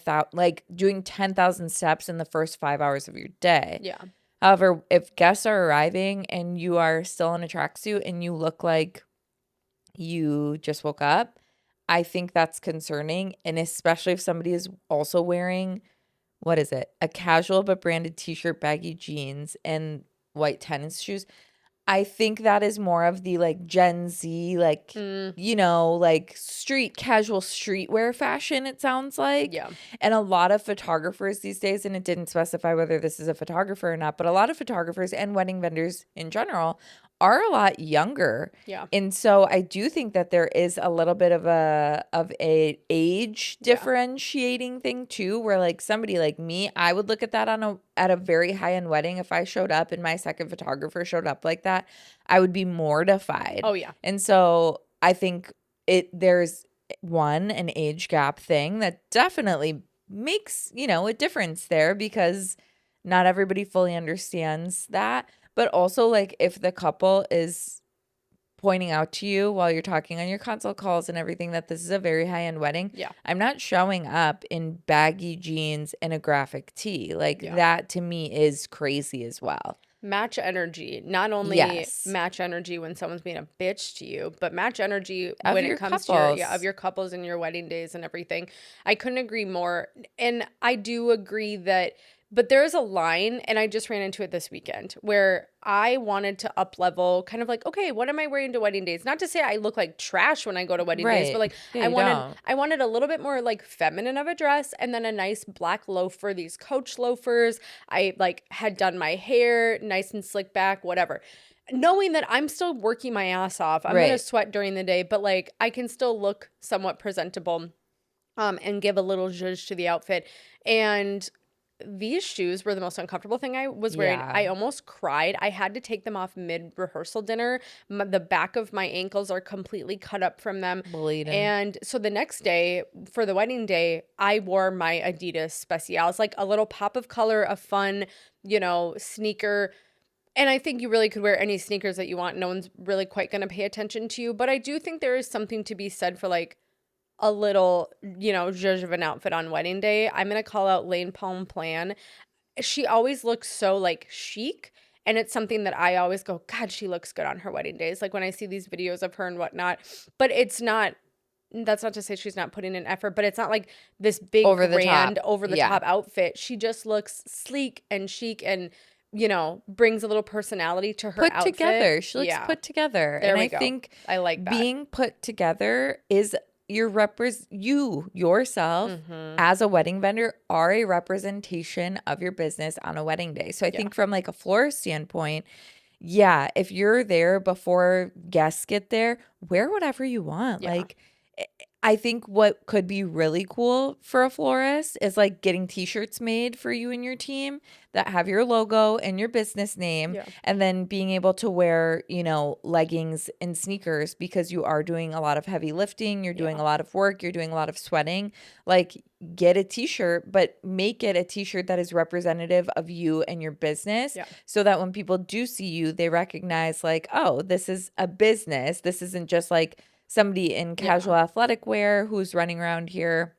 doing 10,000 steps in the first 5 hours of your day. Yeah. However, if guests are arriving and you are still in a tracksuit and you look like you just woke up, I think that's concerning. And especially if somebody is also wearing, a casual but branded t-shirt, baggy jeans, and white tennis shoes. I think that is more of the Gen Z, street casual streetwear fashion, it sounds like. Yeah. And a lot of photographers these days, and it didn't specify whether this is a photographer or not, but a lot of photographers and wedding vendors in general are a lot younger. Yeah. And so I do think that there is a little bit of a age differentiating thing too, where somebody like me, I would look at that at a very high-end wedding. If I showed up and my second photographer showed up like that, I would be mortified. Oh yeah. And so I think there's an age gap thing that definitely makes, a difference there because not everybody fully understands that. But also, if the couple is pointing out to you while you're talking on your consult calls and everything that this is a very high-end wedding, I'm not showing up in baggy jeans and a graphic tee. That to me is crazy as well. Match energy. Not only match energy when someone's being a bitch to you, but match energy when it comes to your couples and your wedding days and everything. I couldn't agree more. And I do agree that, but there is a line, and I just ran into it this weekend, where I wanted to up level, kind of okay, what am I wearing to wedding days? Not to say I look like trash when I go to wedding days, but I wanted a little bit more feminine of a dress, and then a nice black loafer, these Coach loafers. I had done my hair nice and slick back, whatever. Knowing that I'm still working my ass off. I'm gonna sweat during the day, but I can still look somewhat presentable, and give a little zhuzh to the outfit. And these shoes were the most uncomfortable thing I was wearing. Yeah. I almost cried. I had to take them off mid-rehearsal dinner. The back of my ankles are completely cut up from them. Bleeding. And so the next day, for the wedding day, I wore my Adidas Specials, like a little pop of color, a fun, sneaker. And I think you really could wear any sneakers that you want. No one's really quite going to pay attention to you. But I do think there is something to be said for like a little, zhuzh of an outfit on wedding day. I'm going to call out Lane Palm Plan. She always looks so like chic. And it's something that I always go, God, she looks good on her wedding days. Like when I see these videos of her and whatnot. But that's not to say she's not putting in effort, but it's not like this big over the top outfit. She just looks sleek and chic and brings a little personality to her outfit. Put together. She looks put together. There and we I go. think I like that. Being put together is yourself as a wedding vendor are a representation of your business on a wedding day. So I think from like a florist standpoint, if you're there before guests get there, wear whatever you want. Yeah. Like I think what could be really cool for a florist is like getting t-shirts made for you and your team that have your logo and your business name, and then being able to wear, leggings and sneakers because you are doing a lot of heavy lifting, you're doing a lot of work, you're doing a lot of sweating. Like get a t-shirt, but make it a t-shirt that is representative of you and your business so that when people do see you, they recognize like, oh, this is a business. This isn't just like somebody in casual athletic wear who's running around here,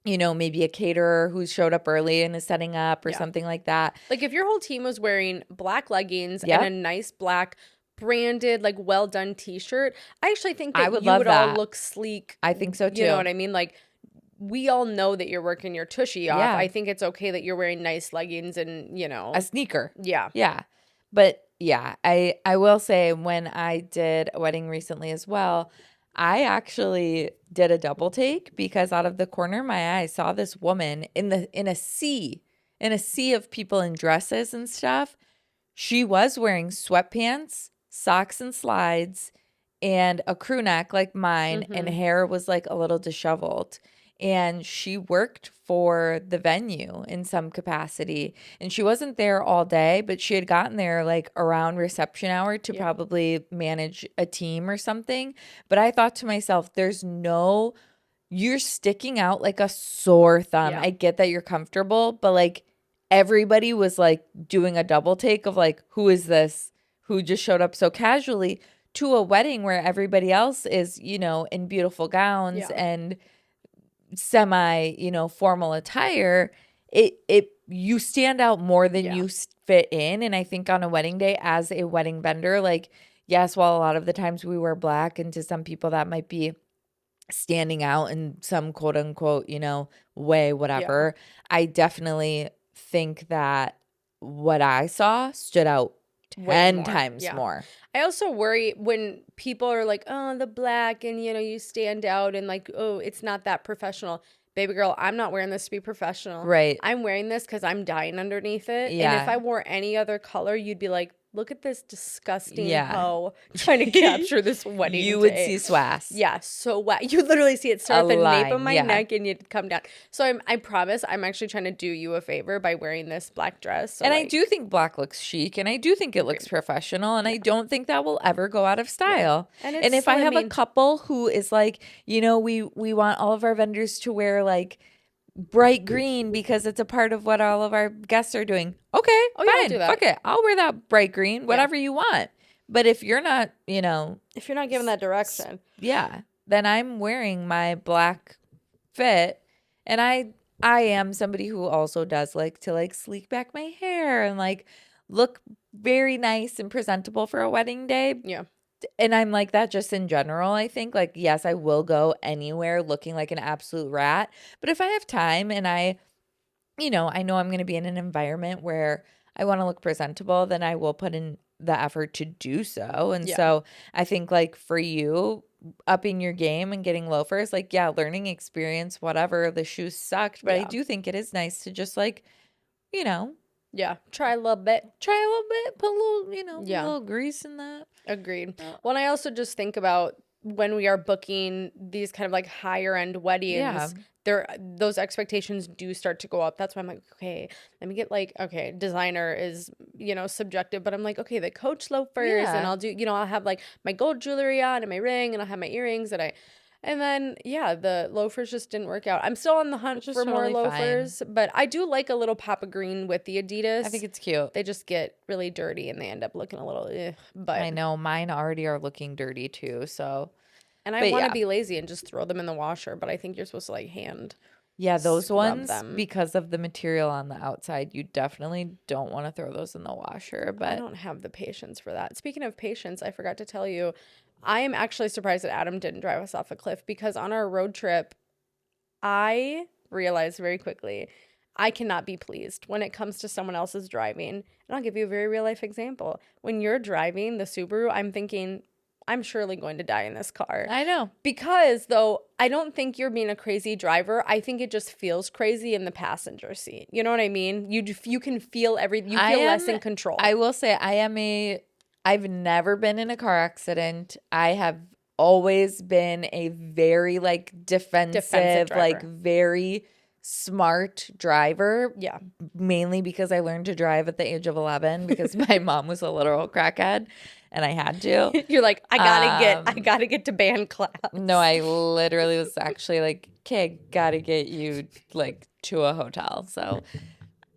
maybe a caterer who's showed up early and is setting up or something like that. Like if your whole team was wearing black leggings and a nice black branded, like well done t-shirt, I actually think that you would all look sleek. I think so too. You know what I mean? Like we all know that you're working your tushy off. I think it's okay that you're wearing nice leggings and, a sneaker. Yeah. Yeah. But I will say when I did a wedding recently as well, I actually did a double take because out of the corner of my eye, I saw this woman in a sea of people in dresses and stuff. She was wearing sweatpants, socks and slides, and a crew neck like mine, and hair was like a little disheveled. And she worked for the venue in some capacity. And she wasn't there all day, but she had gotten there like around reception hour to probably manage a team or something. But I thought to myself, you're sticking out like a sore thumb. I get that you're comfortable, but like everybody was like doing a double take of like, who is this? Who just showed up so casually to a wedding where everybody else is, in beautiful gowns and semi, formal attire. You stand out more than you fit in. And I think on a wedding day as a wedding vendor, like, yes, while a lot of the times we wear black, and to some people that might be standing out in some quote unquote, way, whatever. I definitely think that what I saw stood out 10 times more. I also worry when people are like, oh, the black and, you stand out and like, oh, it's not that professional. Baby girl, I'm not wearing this to be professional. Right. I'm wearing this because I'm dying underneath it. Yeah. And if I wore any other color, you'd be like, look at this disgusting hoe trying to capture this wedding You would see swass. Yeah, so wet. You literally see it start at the nape of my neck and you'd come down. So I promise I'm actually trying to do you a favor by wearing this black dress. So and I do think black looks chic, and I do think it looks professional, and I don't think that will ever go out of style. Yeah. And if I have a couple who is like, we want all of our vendors to wear like bright green because it's a part of what all of our guests are doing. Okay, fine. I'll do that. Fuck it. I'll wear that bright green, whatever you want. But if you're not, if you're not giving that direction, then I'm wearing my black fit, and I am somebody who also does like to like sleek back my hair and like look very nice and presentable for a wedding day. Yeah. And I'm like that just in general, I think. Like, yes, I will go anywhere looking like an absolute rat. But if I have time and I know I'm going to be in an environment where I want to look presentable, then I will put in the effort to do so. And so I think like for you, upping your game and getting loafers, like, learning experience, whatever, the shoes sucked. But I do think it is nice to just like, try a little bit. Put a little, a little grease in that. Agreed. Well, and I also just think about when we are booking these kind of like higher end weddings, those expectations do start to go up. That's why I'm like, okay, let me get like, okay, designer is, subjective, but I'm like, okay, the Coach loafers, and I'll do, I'll have like my gold jewelry on and my ring, and I'll have my earrings and then, the loafers just didn't work out. I'm still on the hunt for more loafers, but I do like a little pop of green with the Adidas. I think it's cute. They just get really dirty and they end up looking a little, but I know mine already are looking dirty too. So, and I want to be lazy and just throw them in the washer, but I think you're supposed to like hand. Yeah, those ones, them. Because of the material on the outside, you definitely don't want to throw those in the washer. But I don't have the patience for that. Speaking of patience, I forgot to tell you, I am actually surprised that Adam didn't drive us off a cliff, because on our road trip, I realized very quickly I cannot be pleased when it comes to someone else's driving. And I'll give you a very real life example. When you're driving the Subaru, I'm thinking, I'm surely going to die in this car. I know. Because, though, I don't think you're being a crazy driver. I think it just feels crazy in the passenger seat. You know what I mean? You can feel everything. You feel less in control. I will say I've never been in a car accident. I have always been a very, like, defensive like, very smart driver. Yeah. Mainly because I learned to drive at the age of 11 because my mom was a literal crackhead. And I had to. You're like, I gotta get to band class. No, I literally was actually like, okay, gotta get you like to a hotel. So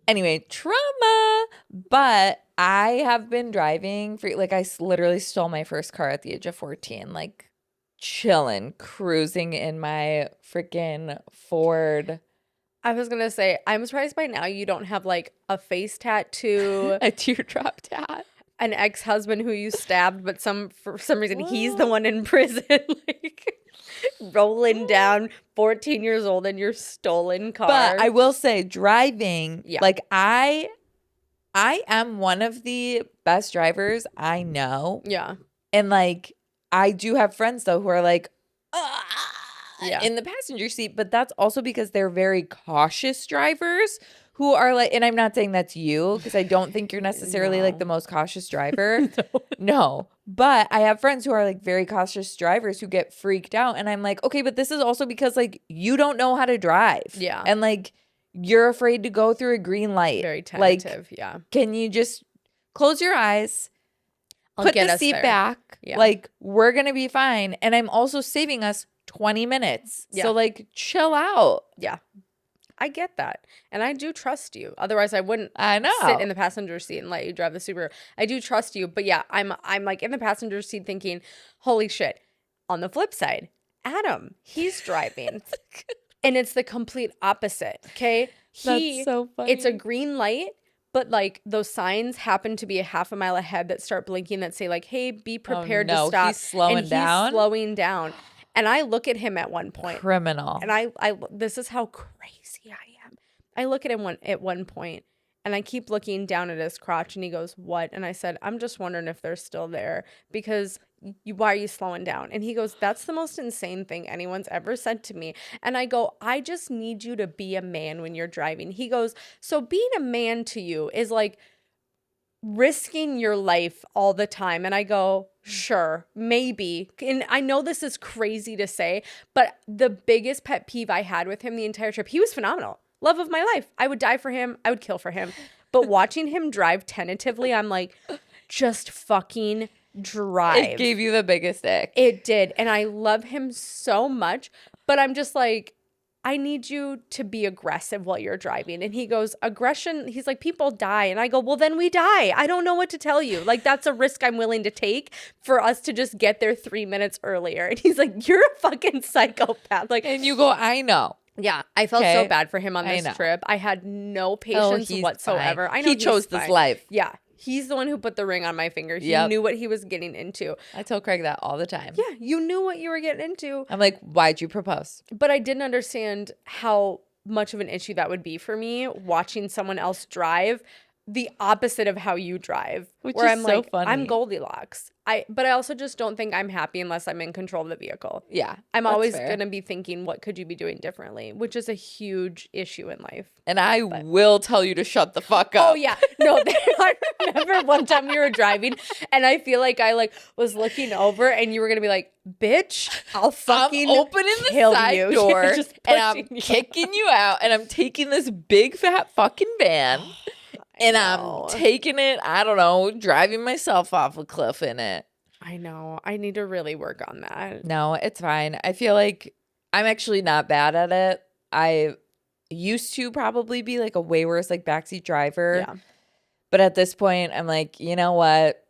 anyway, trauma. But I have been driving for like, I literally stole my first car at the age of 14, like chilling, cruising in my freaking Ford. I was gonna say, I'm surprised by now you don't have like a face tattoo, a teardrop tat. An ex-husband who you stabbed, but for some reason he's the one in prison, like rolling down 14 years old in your stolen car. But I will say, driving, like I am one of the best drivers I know. Yeah. And like I do have friends though who are like, in the passenger seat, but that's also because they're very cautious drivers. Who are like, and I'm not saying that's you, because I don't think you're necessarily like the most cautious driver. No. But I have friends who are like very cautious drivers who get freaked out. And I'm like, okay, but this is also because like you don't know how to drive. Yeah. And like you're afraid to go through a green light. Very tentative. Like, can you just close your eyes, put the seat back? Yeah. Like, we're going to be fine. And I'm also saving us 20 minutes. Yeah. So like chill out. Yeah. I get that. And I do trust you. Otherwise, I wouldn't sit in the passenger seat and let you drive the Subaru. I do trust you. But yeah, I'm like in the passenger seat thinking, holy shit. On the flip side, Adam, he's driving. And it's the complete opposite. Okay? That's so funny. It's a green light, but like those signs happen to be a half a mile ahead that start blinking that say like, hey, be prepared to stop. He's slowing down. He's slowing down. And I look at him at one point. Criminal. And I this is how crazy I am. I look at him at one point, and I keep looking down at his crotch, and he goes, what? And I said, I'm just wondering if they're still there, because why are you slowing down? And he goes, that's the most insane thing anyone's ever said to me. And I go, I just need you to be a man when you're driving. He goes, so being a man to you is like risking your life all the time. And I go, sure, maybe. And I know this is crazy to say, but the biggest pet peeve I had with him the entire trip, he was phenomenal. Love of my life. I would die for him. I would kill for him. But watching him drive tentatively, I'm like, just fucking drive. It gave you the biggest ick. It did. And I love him so much, but I'm just like, I need you to be aggressive while you're driving. And he goes, aggression, he's like, people die. And I go, well, then we die. I don't know what to tell you. Like, that's a risk I'm willing to take for us to just get there 3 minutes earlier. And he's like, you're a fucking psychopath. Like, and you go, I know. Yeah, I felt so bad for him on this trip. I had no patience whatsoever. Fine. I know he chose this life. Yeah. He's the one who put the ring on my finger. He knew what he was getting into. I tell Craig that all the time. Yeah, you knew what you were getting into. I'm like, why'd you propose? But I didn't understand how much of an issue that would be for me watching someone else drive. the opposite of how you drive. Which where is I'm so like, funny. I'm Goldilocks. But I also just don't think I'm happy unless I'm in control of the vehicle. Yeah. I'm that's always fair. going to be thinking, what could you be doing differently? Which is a huge issue in life. And I will tell you to shut the fuck up. Oh, yeah. No, I remember one time we were driving and I feel like I was looking over and you were going to be like, bitch, I'll fucking I'm opening kill the side you. door Just and I'm pushing you. kicking you out and I'm taking this big fat fucking van and I'm taking it, I don't know, driving myself off a cliff in it. I know. I need to really work on that. No, it's fine. I feel like I'm actually not bad at it. I used to probably be like a way worse like backseat driver. Yeah. But at this point, I'm like, you know what?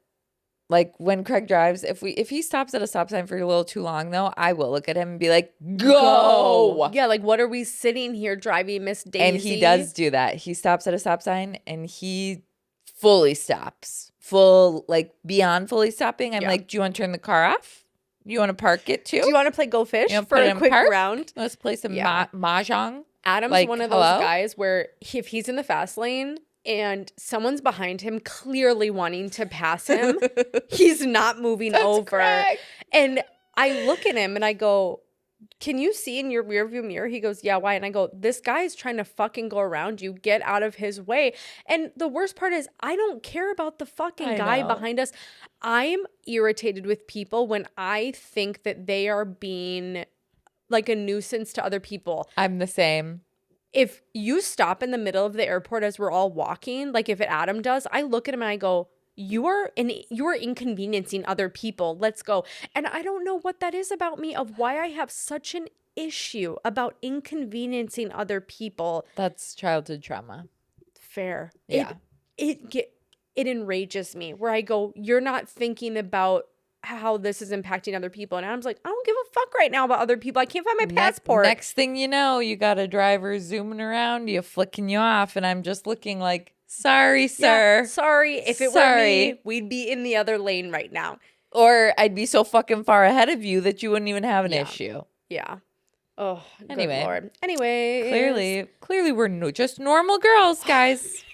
Like when Craig drives, if he stops at a stop sign for a little too long though, I will look at him and be like, go. Yeah, like what are we sitting here driving, Miss Daisy? And he does do that. He stops at a stop sign and he fully stops. Full, like beyond fully stopping. I'm like, do you want to turn the car off? You want to park it too? Do you want to play Go Fish You for a quick round? Let's play some mahjong. Adam's Like, one of hello? those guys where if he's in the fast lane and someone's behind him clearly wanting to pass him, he's not moving over. Correct. And I look at him and I go, can you see in your rearview mirror? He goes, yeah, why? And I go, this guy's trying to fucking go around you. Get out of his way. And the worst part is I don't care about the fucking guy behind us. I'm irritated with people when I think that they are being like a nuisance to other people. I'm the same. If you stop in the middle of the airport as we're all walking, like if Adam does, I look at him and I go, you are inconveniencing other people. Let's go. And I don't know what that is about me of why I have such an issue about inconveniencing other people. That's childhood trauma. Fair. Yeah. It enrages me where I go, you're not thinking about how this is impacting other people. And Adam's like, I don't give a fuck right now about other people. I can't find my passport. Next thing you know, you got a driver zooming around you, flicking you off. And I'm just looking like, sorry, sir. Yeah, sorry. If it were me, we'd be in the other lane right now. Or I'd be so fucking far ahead of you that you wouldn't even have an issue. Yeah. Oh, anyway. good Lord. Anyway. Clearly we're just normal girls, guys.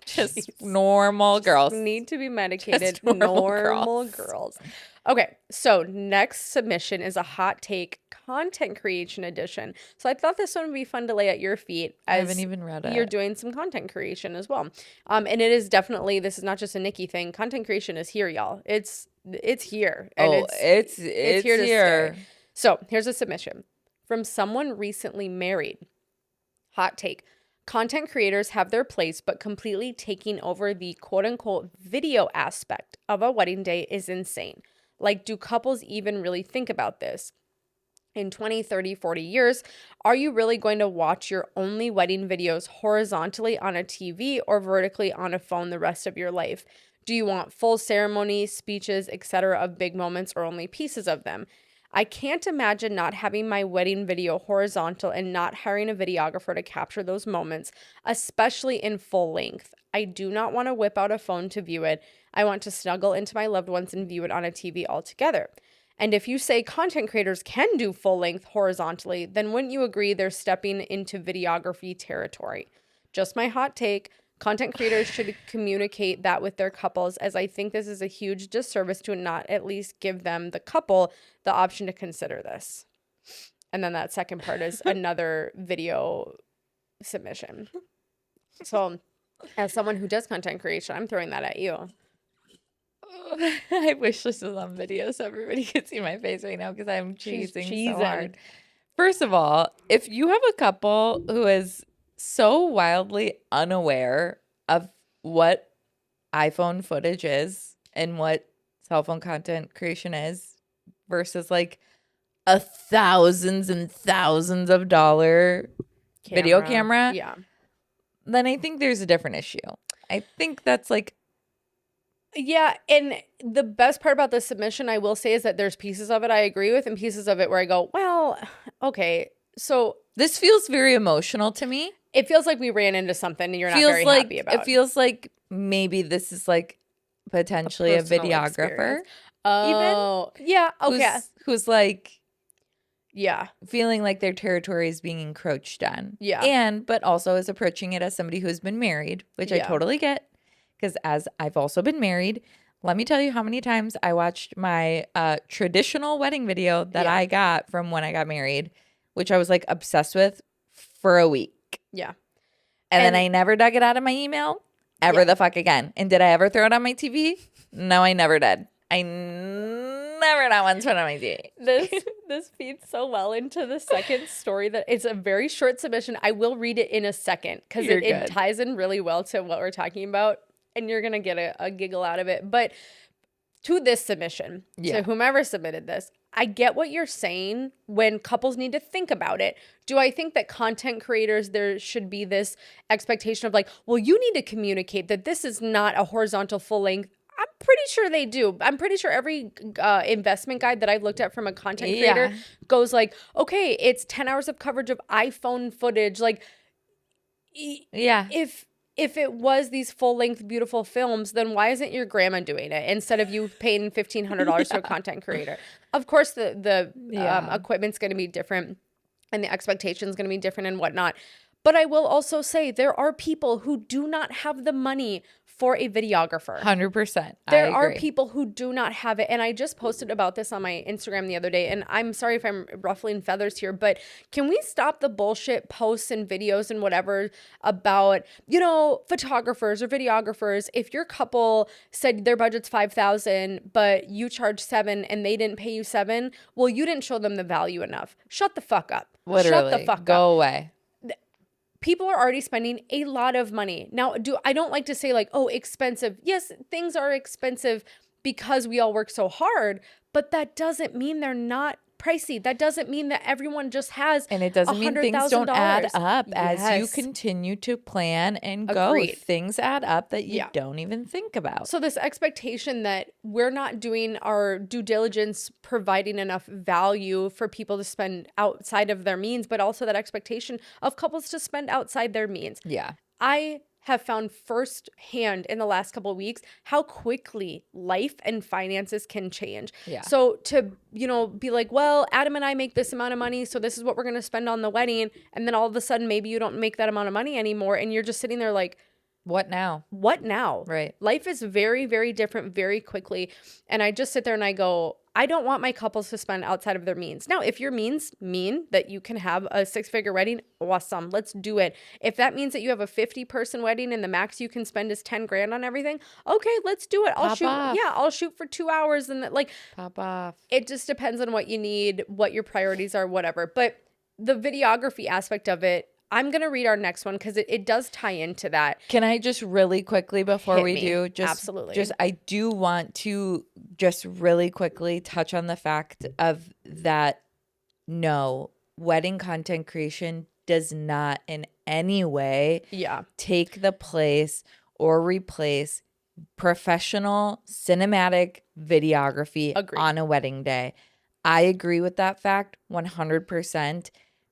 Just normal girls. Need to be medicated. Just normal girls. Okay, so next submission is a hot take content creation edition. So I thought this one would be fun to lay at your feet. I haven't even read it. You're doing some content creation as well. And it is definitely, this is not just a Nikki thing. Content creation is here, y'all. It's here. And it's here to stay. So here's a submission from someone recently married. Hot take. Content creators have their place, but completely taking over the quote-unquote video aspect of a wedding day is insane. Like, do couples even really think about this? In 20, 30, 40 years, are you really going to watch your only wedding videos horizontally on a TV or vertically on a phone the rest of your life? Do you want full ceremony, speeches, etc. of big moments or only pieces of them? I can't imagine not having my wedding video horizontal and not hiring a videographer to capture those moments, especially in full length. I do not want to whip out a phone to view it. I want to snuggle into my loved ones and view it on a TV altogether. And if you say content creators can do full length horizontally, then wouldn't you agree they're stepping into videography territory? Just my hot take. Content creators should communicate that with their couples, as I think this is a huge disservice to not at least give them, the couple, the option to consider this. And then that second part is another video submission. So as someone who does content creation, I'm throwing that at you. I wish this was on video so everybody could see my face right now because I'm cheesing so hard. First of all, if you have a couple who is so wildly unaware of what iPhone footage is and what cell phone content creation is versus like thousands and thousands of dollar video camera, then I think there's a different issue. I think that's like, yeah, and the best part about this submission, I will say, is that there's pieces of it I agree with and pieces of it where I go, well, okay, so this feels very emotional to me. It feels like we ran into something and you're not very happy about it. It feels like maybe this is like potentially a videographer. Oh, even? Yeah, okay. Who's like, yeah, feeling like their territory is being encroached on. Yeah. But also is approaching it as somebody who's been married, which I totally get. because as I've also been married, let me tell you how many times I watched my traditional wedding video that I got from when I got married, which I was like obsessed with for a week. Yeah. And then I never dug it out of my email ever the fuck again. And did I ever throw it on my TV? No, I never did. I never not once put it on my TV. This feeds so well into the second story that it's a very short submission. I will read it in a second because it ties in really well to what we're talking about. And you're going to get a giggle out of it. But to this submission, to whomever submitted this, I get what you're saying when couples need to think about it. Do I think that content creators, there should be this expectation of like, well, you need to communicate that this is not a horizontal full length. I'm pretty sure they do. I'm pretty sure every investment guide that I've looked at from a content creator goes like, okay, it's 10 hours of coverage of iPhone footage. Like, if it was these full-length beautiful films, then why isn't your grandma doing it instead of you paying $1,500 to a content creator? Of course, the equipment's going to be different and the expectation's going to be different and whatnot. But I will also say there are people who do not have the money for a videographer. 100%. There are people who do not have it. And I just posted about this on my Instagram the other day. And I'm sorry if I'm ruffling feathers here, but can we stop the bullshit posts and videos and whatever about, photographers or videographers? If your couple said their budget's $5,000, but you charge $7,000 and they didn't pay you $7,000, well, you didn't show them the value enough. Shut the fuck up. Literally. Shut the fuck up. Go away. People are already spending a lot of money. Now, I don't like to say like, oh, expensive. Yes, things are expensive because we all work so hard, but that doesn't mean they're not pricey. That doesn't mean that everyone just has And it doesn't mean things don't add up as you continue to plan and go. Things add up that you don't even think about. So this expectation that we're not doing our due diligence, providing enough value for people to spend outside of their means, but also that expectation of couples to spend outside their means. Yeah. I have found firsthand in the last couple of weeks how quickly life and finances can change. Yeah. So to, be like, well, Adam and I make this amount of money, so this is what we're going to spend on the wedding. And then all of a sudden, maybe you don't make that amount of money anymore. And you're just sitting there like, what now? What now? Right. Life is very, very different very quickly. And I just sit there and I go, I don't want my couples to spend outside of their means. Now, if your means mean that you can have a 6-figure wedding, awesome. Let's do it. If that means that you have a 50-person wedding and the max you can spend is $10,000 on everything, okay, let's do it. I'll shoot for 2 hours and pop off. It just depends on what you need, what your priorities are, whatever. But the videography aspect of it, I'm going to read our next one because it does tie into that. Can I just really quickly before we do? Absolutely. I do want to just really quickly touch on the fact of that no, wedding content creation does not in any way take the place or replace professional cinematic videography on a wedding day. I agree with that fact 100%.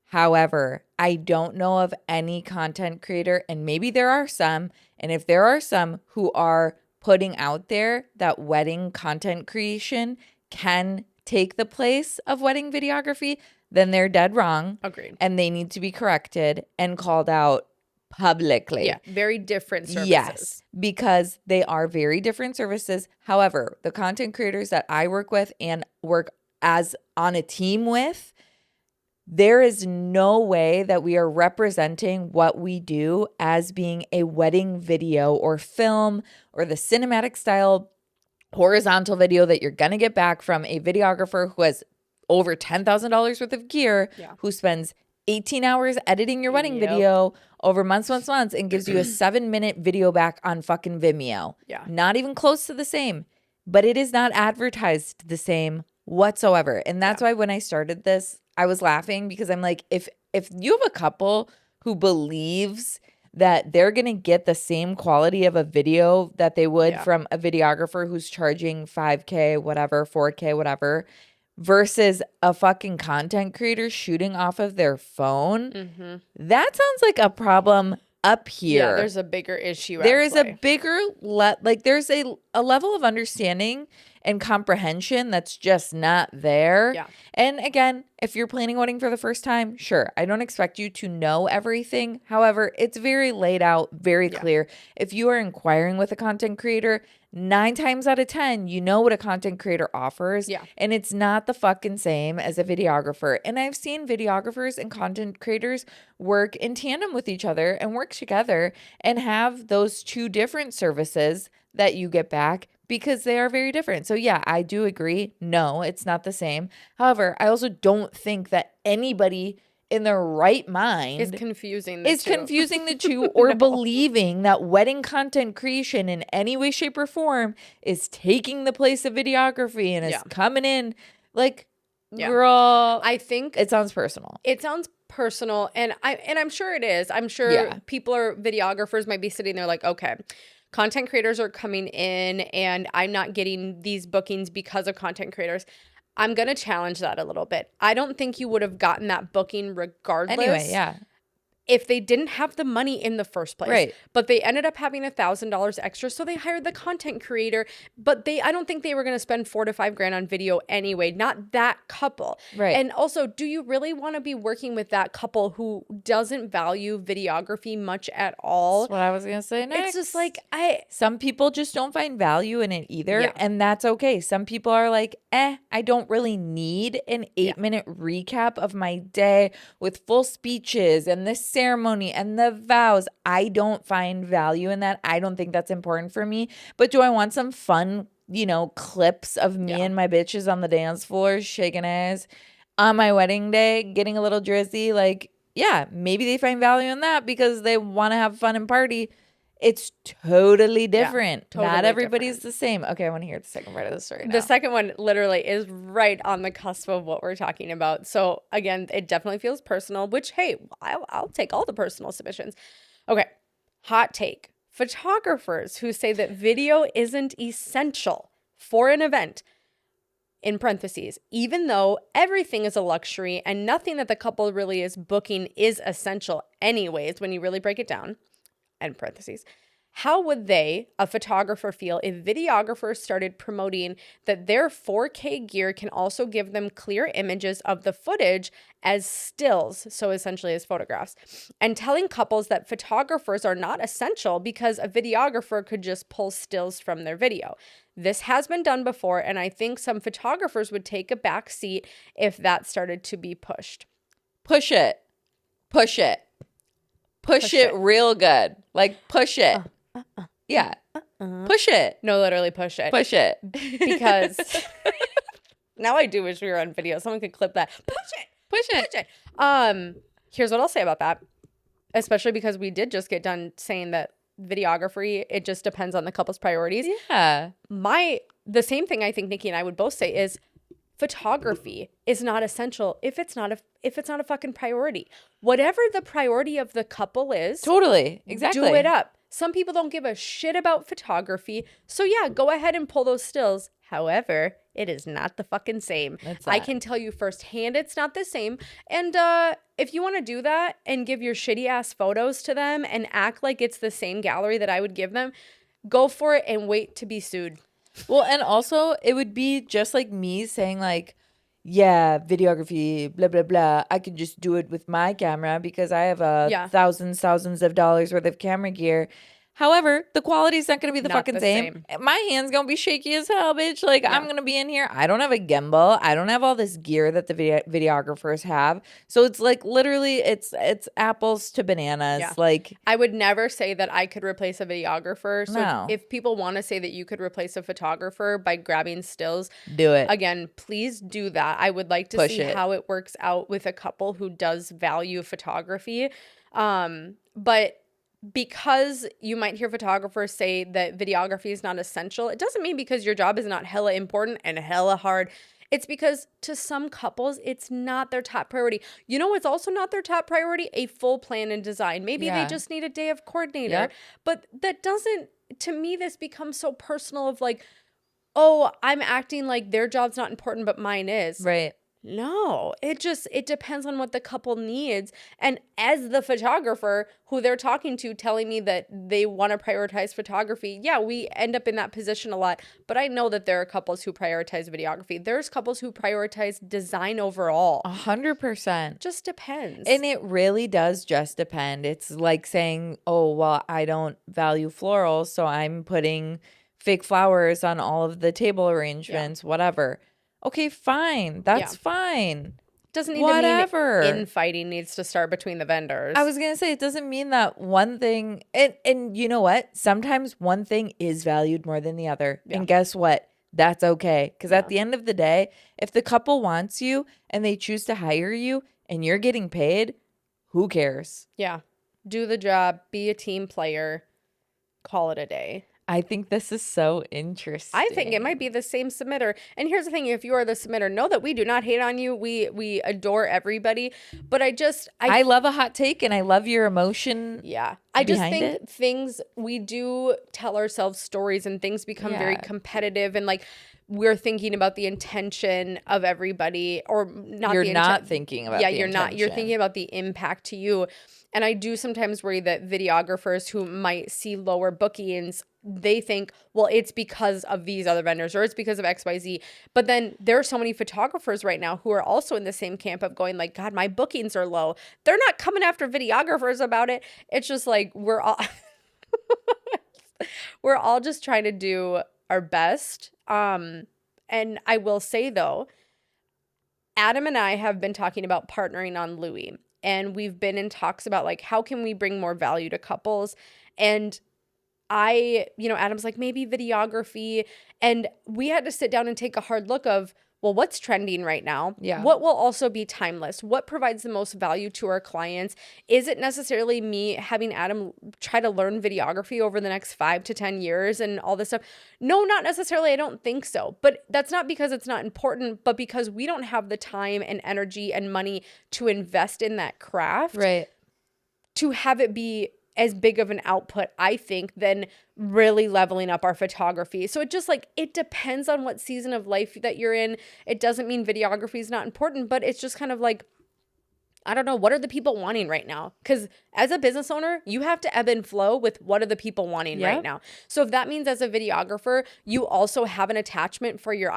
However, I don't know of any content creator, and maybe there are some, and if there are some who are putting out there that wedding content creation can take the place of wedding videography, then they're dead wrong. Agreed. And they need to be corrected and called out publicly. Yeah, very different services. Yes, because they are very different services. However, the content creators that I work with and work as on a team with, there is no way that we are representing what we do as being a wedding video or film or the cinematic style horizontal video that you're going to get back from a videographer who has over $10,000 worth of gear, who spends 18 hours editing your wedding video over months, and gives you a 7-minute video back on fucking Vimeo. Yeah. Not even close to the same, but it is not advertised the same whatsoever. And that's why when I started this, I was laughing because I'm like, if you have a couple who believes that they're going to get the same quality of a video that they would from a videographer who's charging $5,000, whatever, $4,000, whatever, versus a fucking content creator shooting off of their phone, that sounds like a problem up here. Yeah, there's a bigger issue. There is a bigger, there's a level of understanding and comprehension that's just not there. Yeah. And again, if you're planning a wedding for the first time, sure, I don't expect you to know everything. However, it's very laid out, very clear. If you are inquiring with a content creator, 9 times out of 10, you know what a content creator offers. Yeah. And it's not the fucking same as a videographer. And I've seen videographers and content creators work in tandem with each other and work together and have those 2 different services that you get back because they are very different. So yeah, I do agree. No, it's not the same. However, I also don't think that anybody in their right mind is confusing the two or believing that wedding content creation in any way, shape, or form is taking the place of videography and is coming in like, girl. I think it sounds personal. It sounds personal, and I'm sure it is. I'm sure videographers might be sitting there like, okay, content creators are coming in and I'm not getting these bookings because of content creators. I'm going to challenge that a little bit. I don't think you would have gotten that booking regardless. Anyway, yeah. If they didn't have the money in the first place. Right. But they ended up having $1,000 extra, so they hired the content creator. But I don't think they were going to spend $4,000 to $5,000 on video anyway. Not that couple. Right. And also, do you really want to be working with that couple who doesn't value videography much at all? That's what I was going to say next. It's just like, some people just don't find value in it either. Yeah. And that's okay. Some people are like, I don't really need an 8-minute recap of my day with full speeches and this ceremony and the vows. I don't find value in that. I don't think that's important for me. But do I want some fun, clips of me and my bitches on the dance floor shaking ass on my wedding day, getting a little drizzy? Like, yeah, maybe they find value in that because they want to have fun and party. It's totally different. Totally Not everybody's the same. Okay, I want to hear the second part of the story now. The second one literally is right on the cusp of what we're talking about. So again, it definitely feels personal, which, hey, I'll take all the personal submissions. Okay, hot take. Photographers who say that video isn't essential for an event, in parentheses, even though everything is a luxury and nothing that the couple really is booking is essential anyways, when you really break it down, end parentheses. How would they, a photographer, feel if videographers started promoting that their 4K gear can also give them clear images of the footage as stills, so essentially as photographs, and telling couples that photographers are not essential because a videographer could just pull stills from their video? This has been done before, and I think some photographers would take a back seat if that started to be pushed. Push it. Push it. Push it real good. Like, push it. Yeah. Push it. No, literally push it. Push it. Because now I do wish we were on video. Someone could clip that. Push it. Push it. Push it. Here's what I'll say about that. Especially because we did just get done saying that videography, it just depends on the couple's priorities. Yeah. The same thing I think Nikki and I would both say is photography is not essential if it's not a fucking priority. Whatever the priority of the couple is, totally, exactly, do it up. Some people don't give a shit about photography, so yeah, go ahead and pull those stills. However, it is not the fucking same. I can tell you firsthand it's not the same. And if you want to do that and give your shitty ass photos to them and act like it's the same gallery that I would give them, go for it and wait to be sued. Well, and also it would be just like me saying like, yeah, videography, blah, blah, blah. I can just do it with my camera because I have thousands of dollars worth of camera gear. However, the quality is not going to be the fucking same. My hand's going to be shaky as hell, bitch. Like, I'm going to be in here. I don't have a gimbal. I don't have all this gear that the videographers have. So it's like literally it's apples to bananas. Yeah. Like, I would never say that I could replace a videographer. So no. if people want to say that you could replace a photographer by grabbing stills, do it. Again, please do that. I would like to see how it works out with a couple who does value photography. But because you might hear photographers say that videography is not essential, it doesn't mean because your job is not hella important and hella hard. It's because to some couples, it's not their top priority. You know what's also not their top priority? A full plan and design. Maybe they just need a day of coordinator. Yep. But that doesn't, to me, this becomes so personal of like, oh, I'm acting like their job's not important, but mine is. Right. No, it depends on what the couple needs. And as the photographer who they're talking to telling me that they want to prioritize photography, yeah, we end up in that position a lot. But I know that there are couples who prioritize videography. There's couples who prioritize design overall. 100%. Just depends. And it really does just depend. It's like saying, oh, well, I don't value florals, so I'm putting fake flowers on all of the table arrangements, whatever. Okay, fine. That's fine. Doesn't need to mean infighting needs to start between the vendors. I was going to say, it doesn't mean that one thing, and you know what? Sometimes one thing is valued more than the other. Yeah. And guess what? That's okay. Because at the end of the day, if the couple wants you and they choose to hire you and you're getting paid, who cares? Yeah. Do the job. Be a team player. Call it a day. I think this is so interesting. I think it might be the same submitter. And here's the thing. If you are the submitter, know that we do not hate on you. We adore everybody. But I love a hot take and I love your emotion. Yeah. I just think things, we do tell ourselves stories and things become very competitive and like we're thinking about the intention of everybody or not. You're not thinking about the you're intention. not. You're thinking about the impact to you. And I do sometimes worry that videographers who might see lower bookings, they think, well, it's because of these other vendors or it's because of XYZ. But then there are so many photographers right now who are also in the same camp of going like, God, my bookings are low. They're not coming after videographers about it. It's just like we're all we're all just trying to do our best. And I will say, though, Adam and I have been talking about partnering on Louis. And we've been in talks about like, how can we bring more value to couples? And Adam's like, maybe videography. And we had to sit down and take a hard look of, well, what's trending right now? Yeah. What will also be timeless? What provides the most value to our clients? Is it necessarily me having Adam try to learn videography over the next 5 to 10 years and all this stuff? No, not necessarily. I don't think so. But that's not because it's not important, but because we don't have the time and energy and money to invest in that craft. Right. To have it be as big of an output, I think, than really leveling up our photography. So it just like, it depends on what season of life that you're in. It doesn't mean videography is not important, but it's just kind of like, I don't know, what are the people wanting right now? Because as a business owner, you have to ebb and flow with what are the people wanting right now. So if that means as a videographer, you also have an attachment for your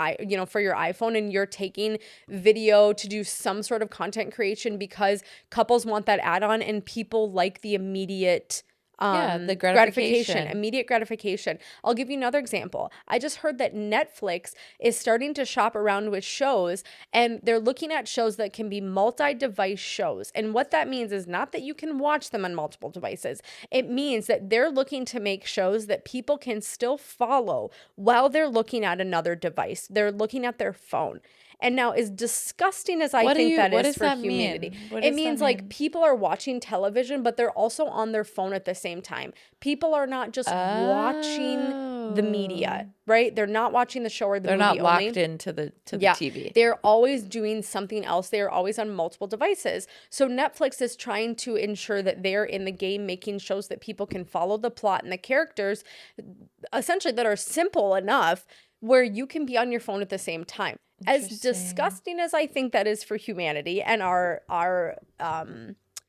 for your iPhone and you're taking video to do some sort of content creation because couples want that add-on and people like the immediate the gratification. Immediate gratification. I'll give you another example. I just heard that Netflix is starting to shop around with shows and they're looking at shows that can be multi-device shows. And what that means is not that you can watch them on multiple devices. It means that they're looking to make shows that people can still follow while they're looking at another device. They're looking at their phone. And now, as disgusting as I think that is for humanity, it means like people are watching television, but they're also on their phone at the same time. People are not just watching the media, right? They're not watching the show or the movie only. They're not locked into the TV. They're always doing something else. They're always on multiple devices. So Netflix is trying to ensure that they're in the game making shows that people can follow the plot and the characters, essentially that are simple enough where you can be on your phone at the same time. As disgusting as I think that is for humanity and our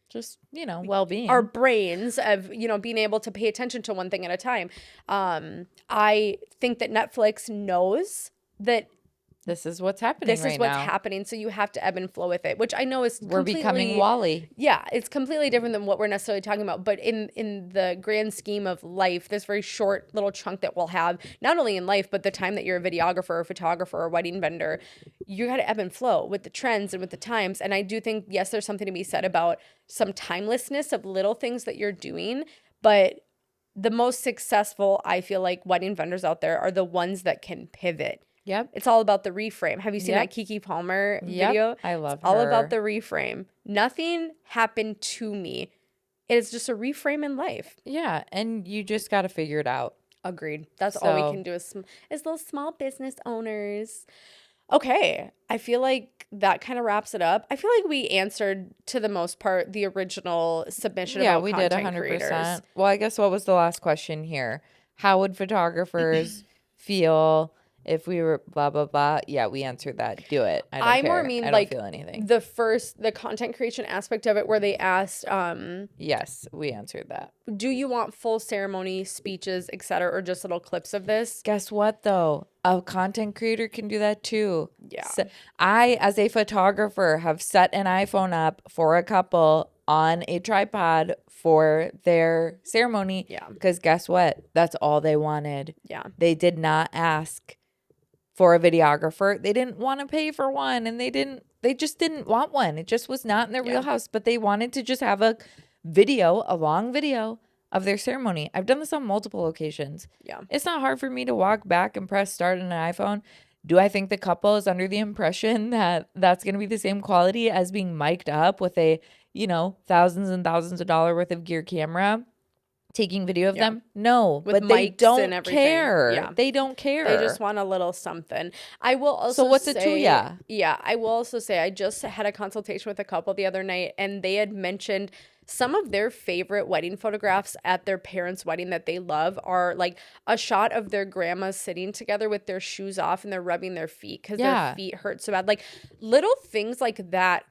just, well-being. Our brains of, being able to pay attention to one thing at a time. I think that Netflix knows that this is what's happening right now. This is what's happening, so you have to ebb and flow with it, which I know is we're becoming Wall-E. Yeah, it's completely different than what we're necessarily talking about, but in the grand scheme of life, this very short little chunk that we'll have, not only in life, but the time that you're a videographer or photographer or wedding vendor, you got to ebb and flow with the trends and with the times, and I do think, yes, there's something to be said about some timelessness of little things that you're doing, but the most successful, I feel like, wedding vendors out there are the ones that can pivot. Yep. It's all about the reframe. Have you seen that Kiki Palmer video? I love her. All about the reframe. Nothing happened to me. It is just a reframe in life. Yeah, and you just got to figure it out. Agreed. That's all we can do as little small business owners. Okay. I feel like that kind of wraps it up. I feel like we answered, to the most part, the original submission about content creators. Yeah, we did 100%. Well, I guess what was the last question here? How would photographers feel if we were blah, blah, blah, yeah, we answered that. Do it. I don't I care. more mean I don't like feel anything. the content creation aspect of it where they asked, Yes, we answered that. do you want full ceremony speeches, etc., or just little clips of this? Guess what, though? A content creator can do that too. Yeah. So I, as a photographer, have set an iPhone up for a couple on a tripod for their ceremony. Yeah. Because guess what? That's all they wanted. Yeah. They did not ask for a videographer. They didn't want to pay for one, and they just didn't want one. It just was not in their wheelhouse, but they wanted to just have a long video of their ceremony. I've done this on multiple occasions. Yeah. It's not hard for me to walk back and press start on an iPhone. Do I think the couple is under the impression that that's going to be the same quality as being mic'd up with a, thousands and thousands of dollars worth of gear camera taking video of them? No, With but they mics don't and everything. care. Yeah. They don't care. They just want a little something. I will also So what's say, it to ya? Yeah, I will also say I just had a consultation with a couple the other night, and they had mentioned some of their favorite wedding photographs at their parents' wedding that they love are like a shot of their grandmas sitting together with their shoes off and they're rubbing their feet because their feet hurt so bad. Like little things like that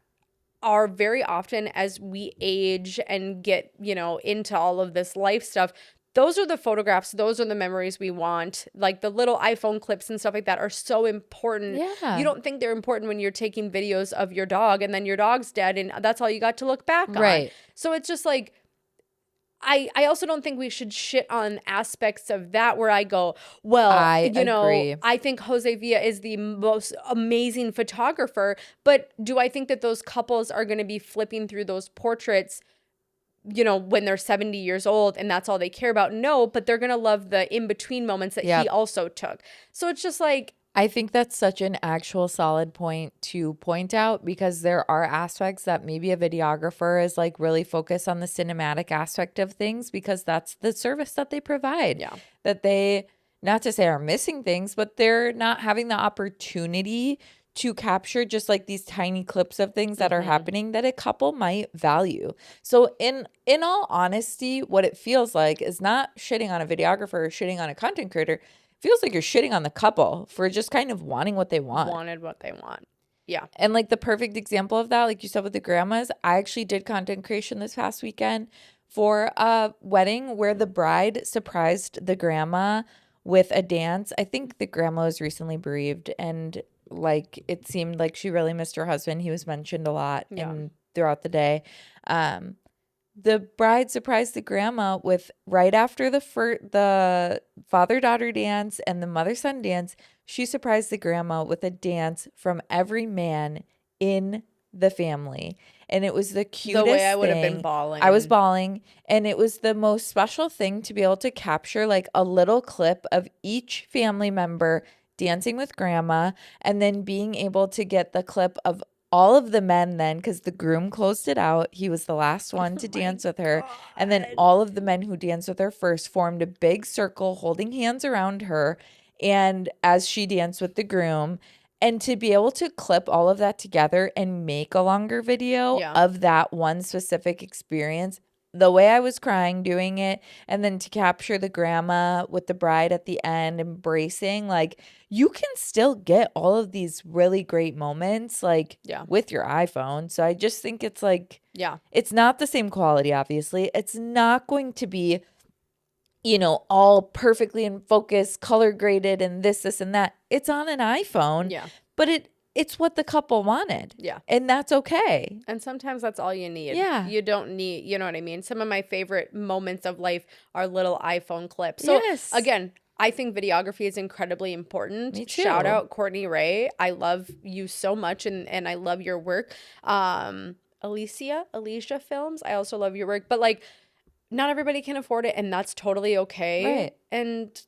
are very often as we age and get, into all of this life stuff. Those are the photographs. Those are the memories we want. Like the little iPhone clips and stuff like that are so important. Yeah. You don't think they're important when you're taking videos of your dog and then your dog's dead and that's all you got to look back on. Right. So it's just like, I also don't think we should shit on aspects of that where I go, well, I agree. I think Jose Villa is the most amazing photographer, but do I think that those couples are going to be flipping through those portraits, when they're 70 years old and that's all they care about? No, but they're going to love the in-between moments that he also took. So it's just like, I think that's such an actual solid point to point out because there are aspects that maybe a videographer is like really focused on the cinematic aspect of things because that's the service that they provide. Yeah. That they, not to say are missing things, but they're not having the opportunity to capture just like these tiny clips of things that are happening that a couple might value. So in all honesty, what it feels like is not shitting on a videographer or shitting on a content creator. Feels like you're shitting on the couple for just kind of wanting what they want. Wanted what they want. Yeah. And like the perfect example of that, like you said with the grandmas, I actually did content creation this past weekend for a wedding where the bride surprised the grandma with a dance. I think the grandma was recently bereaved and like it seemed like she really missed her husband. He was mentioned a lot throughout the day. The bride surprised the grandma with right after the father-daughter dance and the mother-son dance, she surprised the grandma with a dance from every man in the family. And it was the cutest The way I would have thing. been bawling. I was bawling. And it was the most special thing to be able to capture like a little clip of each family member dancing with grandma and then being able to get the clip of all of the men then, because the groom closed it out. He was the last one to dance with her. And then all of the men who danced with her first formed a big circle holding hands around her. And as she danced with the groom, and to be able to clip all of that together and make a longer video of that one specific experience, the way I was crying doing it, and then to capture the grandma with the bride at the end embracing, like you can still get all of these really great moments like with your iPhone. So I just think it's like, it's not the same quality, obviously. It's not going to be, all perfectly in focus, color graded and this, and that. It's on an iPhone, but it's what the couple wanted. Yeah. And that's okay. And sometimes that's all you need. Yeah. You don't need, you know what I mean? Some of my favorite moments of life are little iPhone clips. So again, I think videography is incredibly important. Me too. Shout out Courtney Ray. I love you so much and I love your work. Alicia Films. I also love your work. But like not everybody can afford it and that's totally okay. Right. And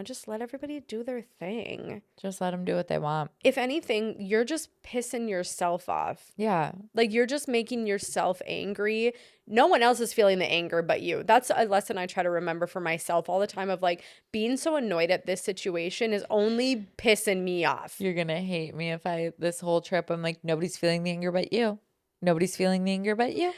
just let everybody do their thing. Just let them do what they want. If anything, you're just pissing yourself off. Yeah. Like you're just making yourself angry. No one else is feeling the anger but you. That's a lesson I try to remember for myself all the time of like being so annoyed at this situation is only pissing me off. You're going to hate me if this whole trip, I'm like, nobody's feeling the anger but you. Nobody's feeling the anger but you.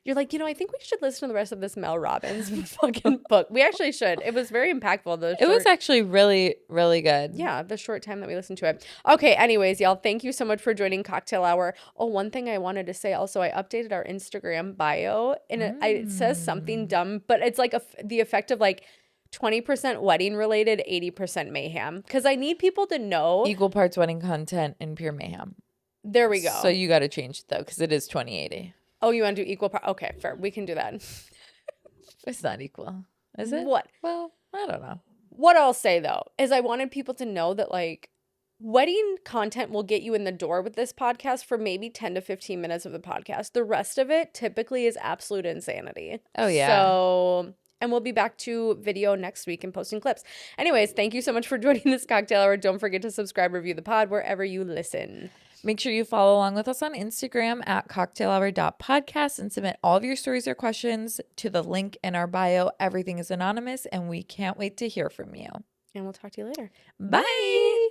you're like, I think we should listen to the rest of this Mel Robbins fucking book. We actually should. It was very impactful. It was actually really, really good. Yeah, the short time that we listened to it. Okay, anyways, y'all, thank you so much for joining Cocktail Hour. Oh, one thing I wanted to say also, I updated our Instagram bio, and it says something dumb, but it's like the effect of like 20% wedding related, 80% mayhem. Because I need people to know. Equal parts wedding content and pure mayhem. There we go. So you got to change it though, because it is 20/80. Oh, you want to do equal part? Okay, fair. We can do that. It's not equal, is it? What? Well, I don't know. What I'll say though is I wanted people to know that like wedding content will get you in the door with this podcast for maybe 10 to 15 minutes of the podcast. The rest of it typically is absolute insanity. Oh, yeah. So, and we'll be back to video next week and posting clips. Anyways, thank you so much for joining this cocktail hour. Don't forget to subscribe, review the pod wherever you listen. Make sure you follow along with us on Instagram at cocktailhour.podcast and submit all of your stories or questions to the link in our bio. Everything is anonymous, and we can't wait to hear from you. And we'll talk to you later. Bye.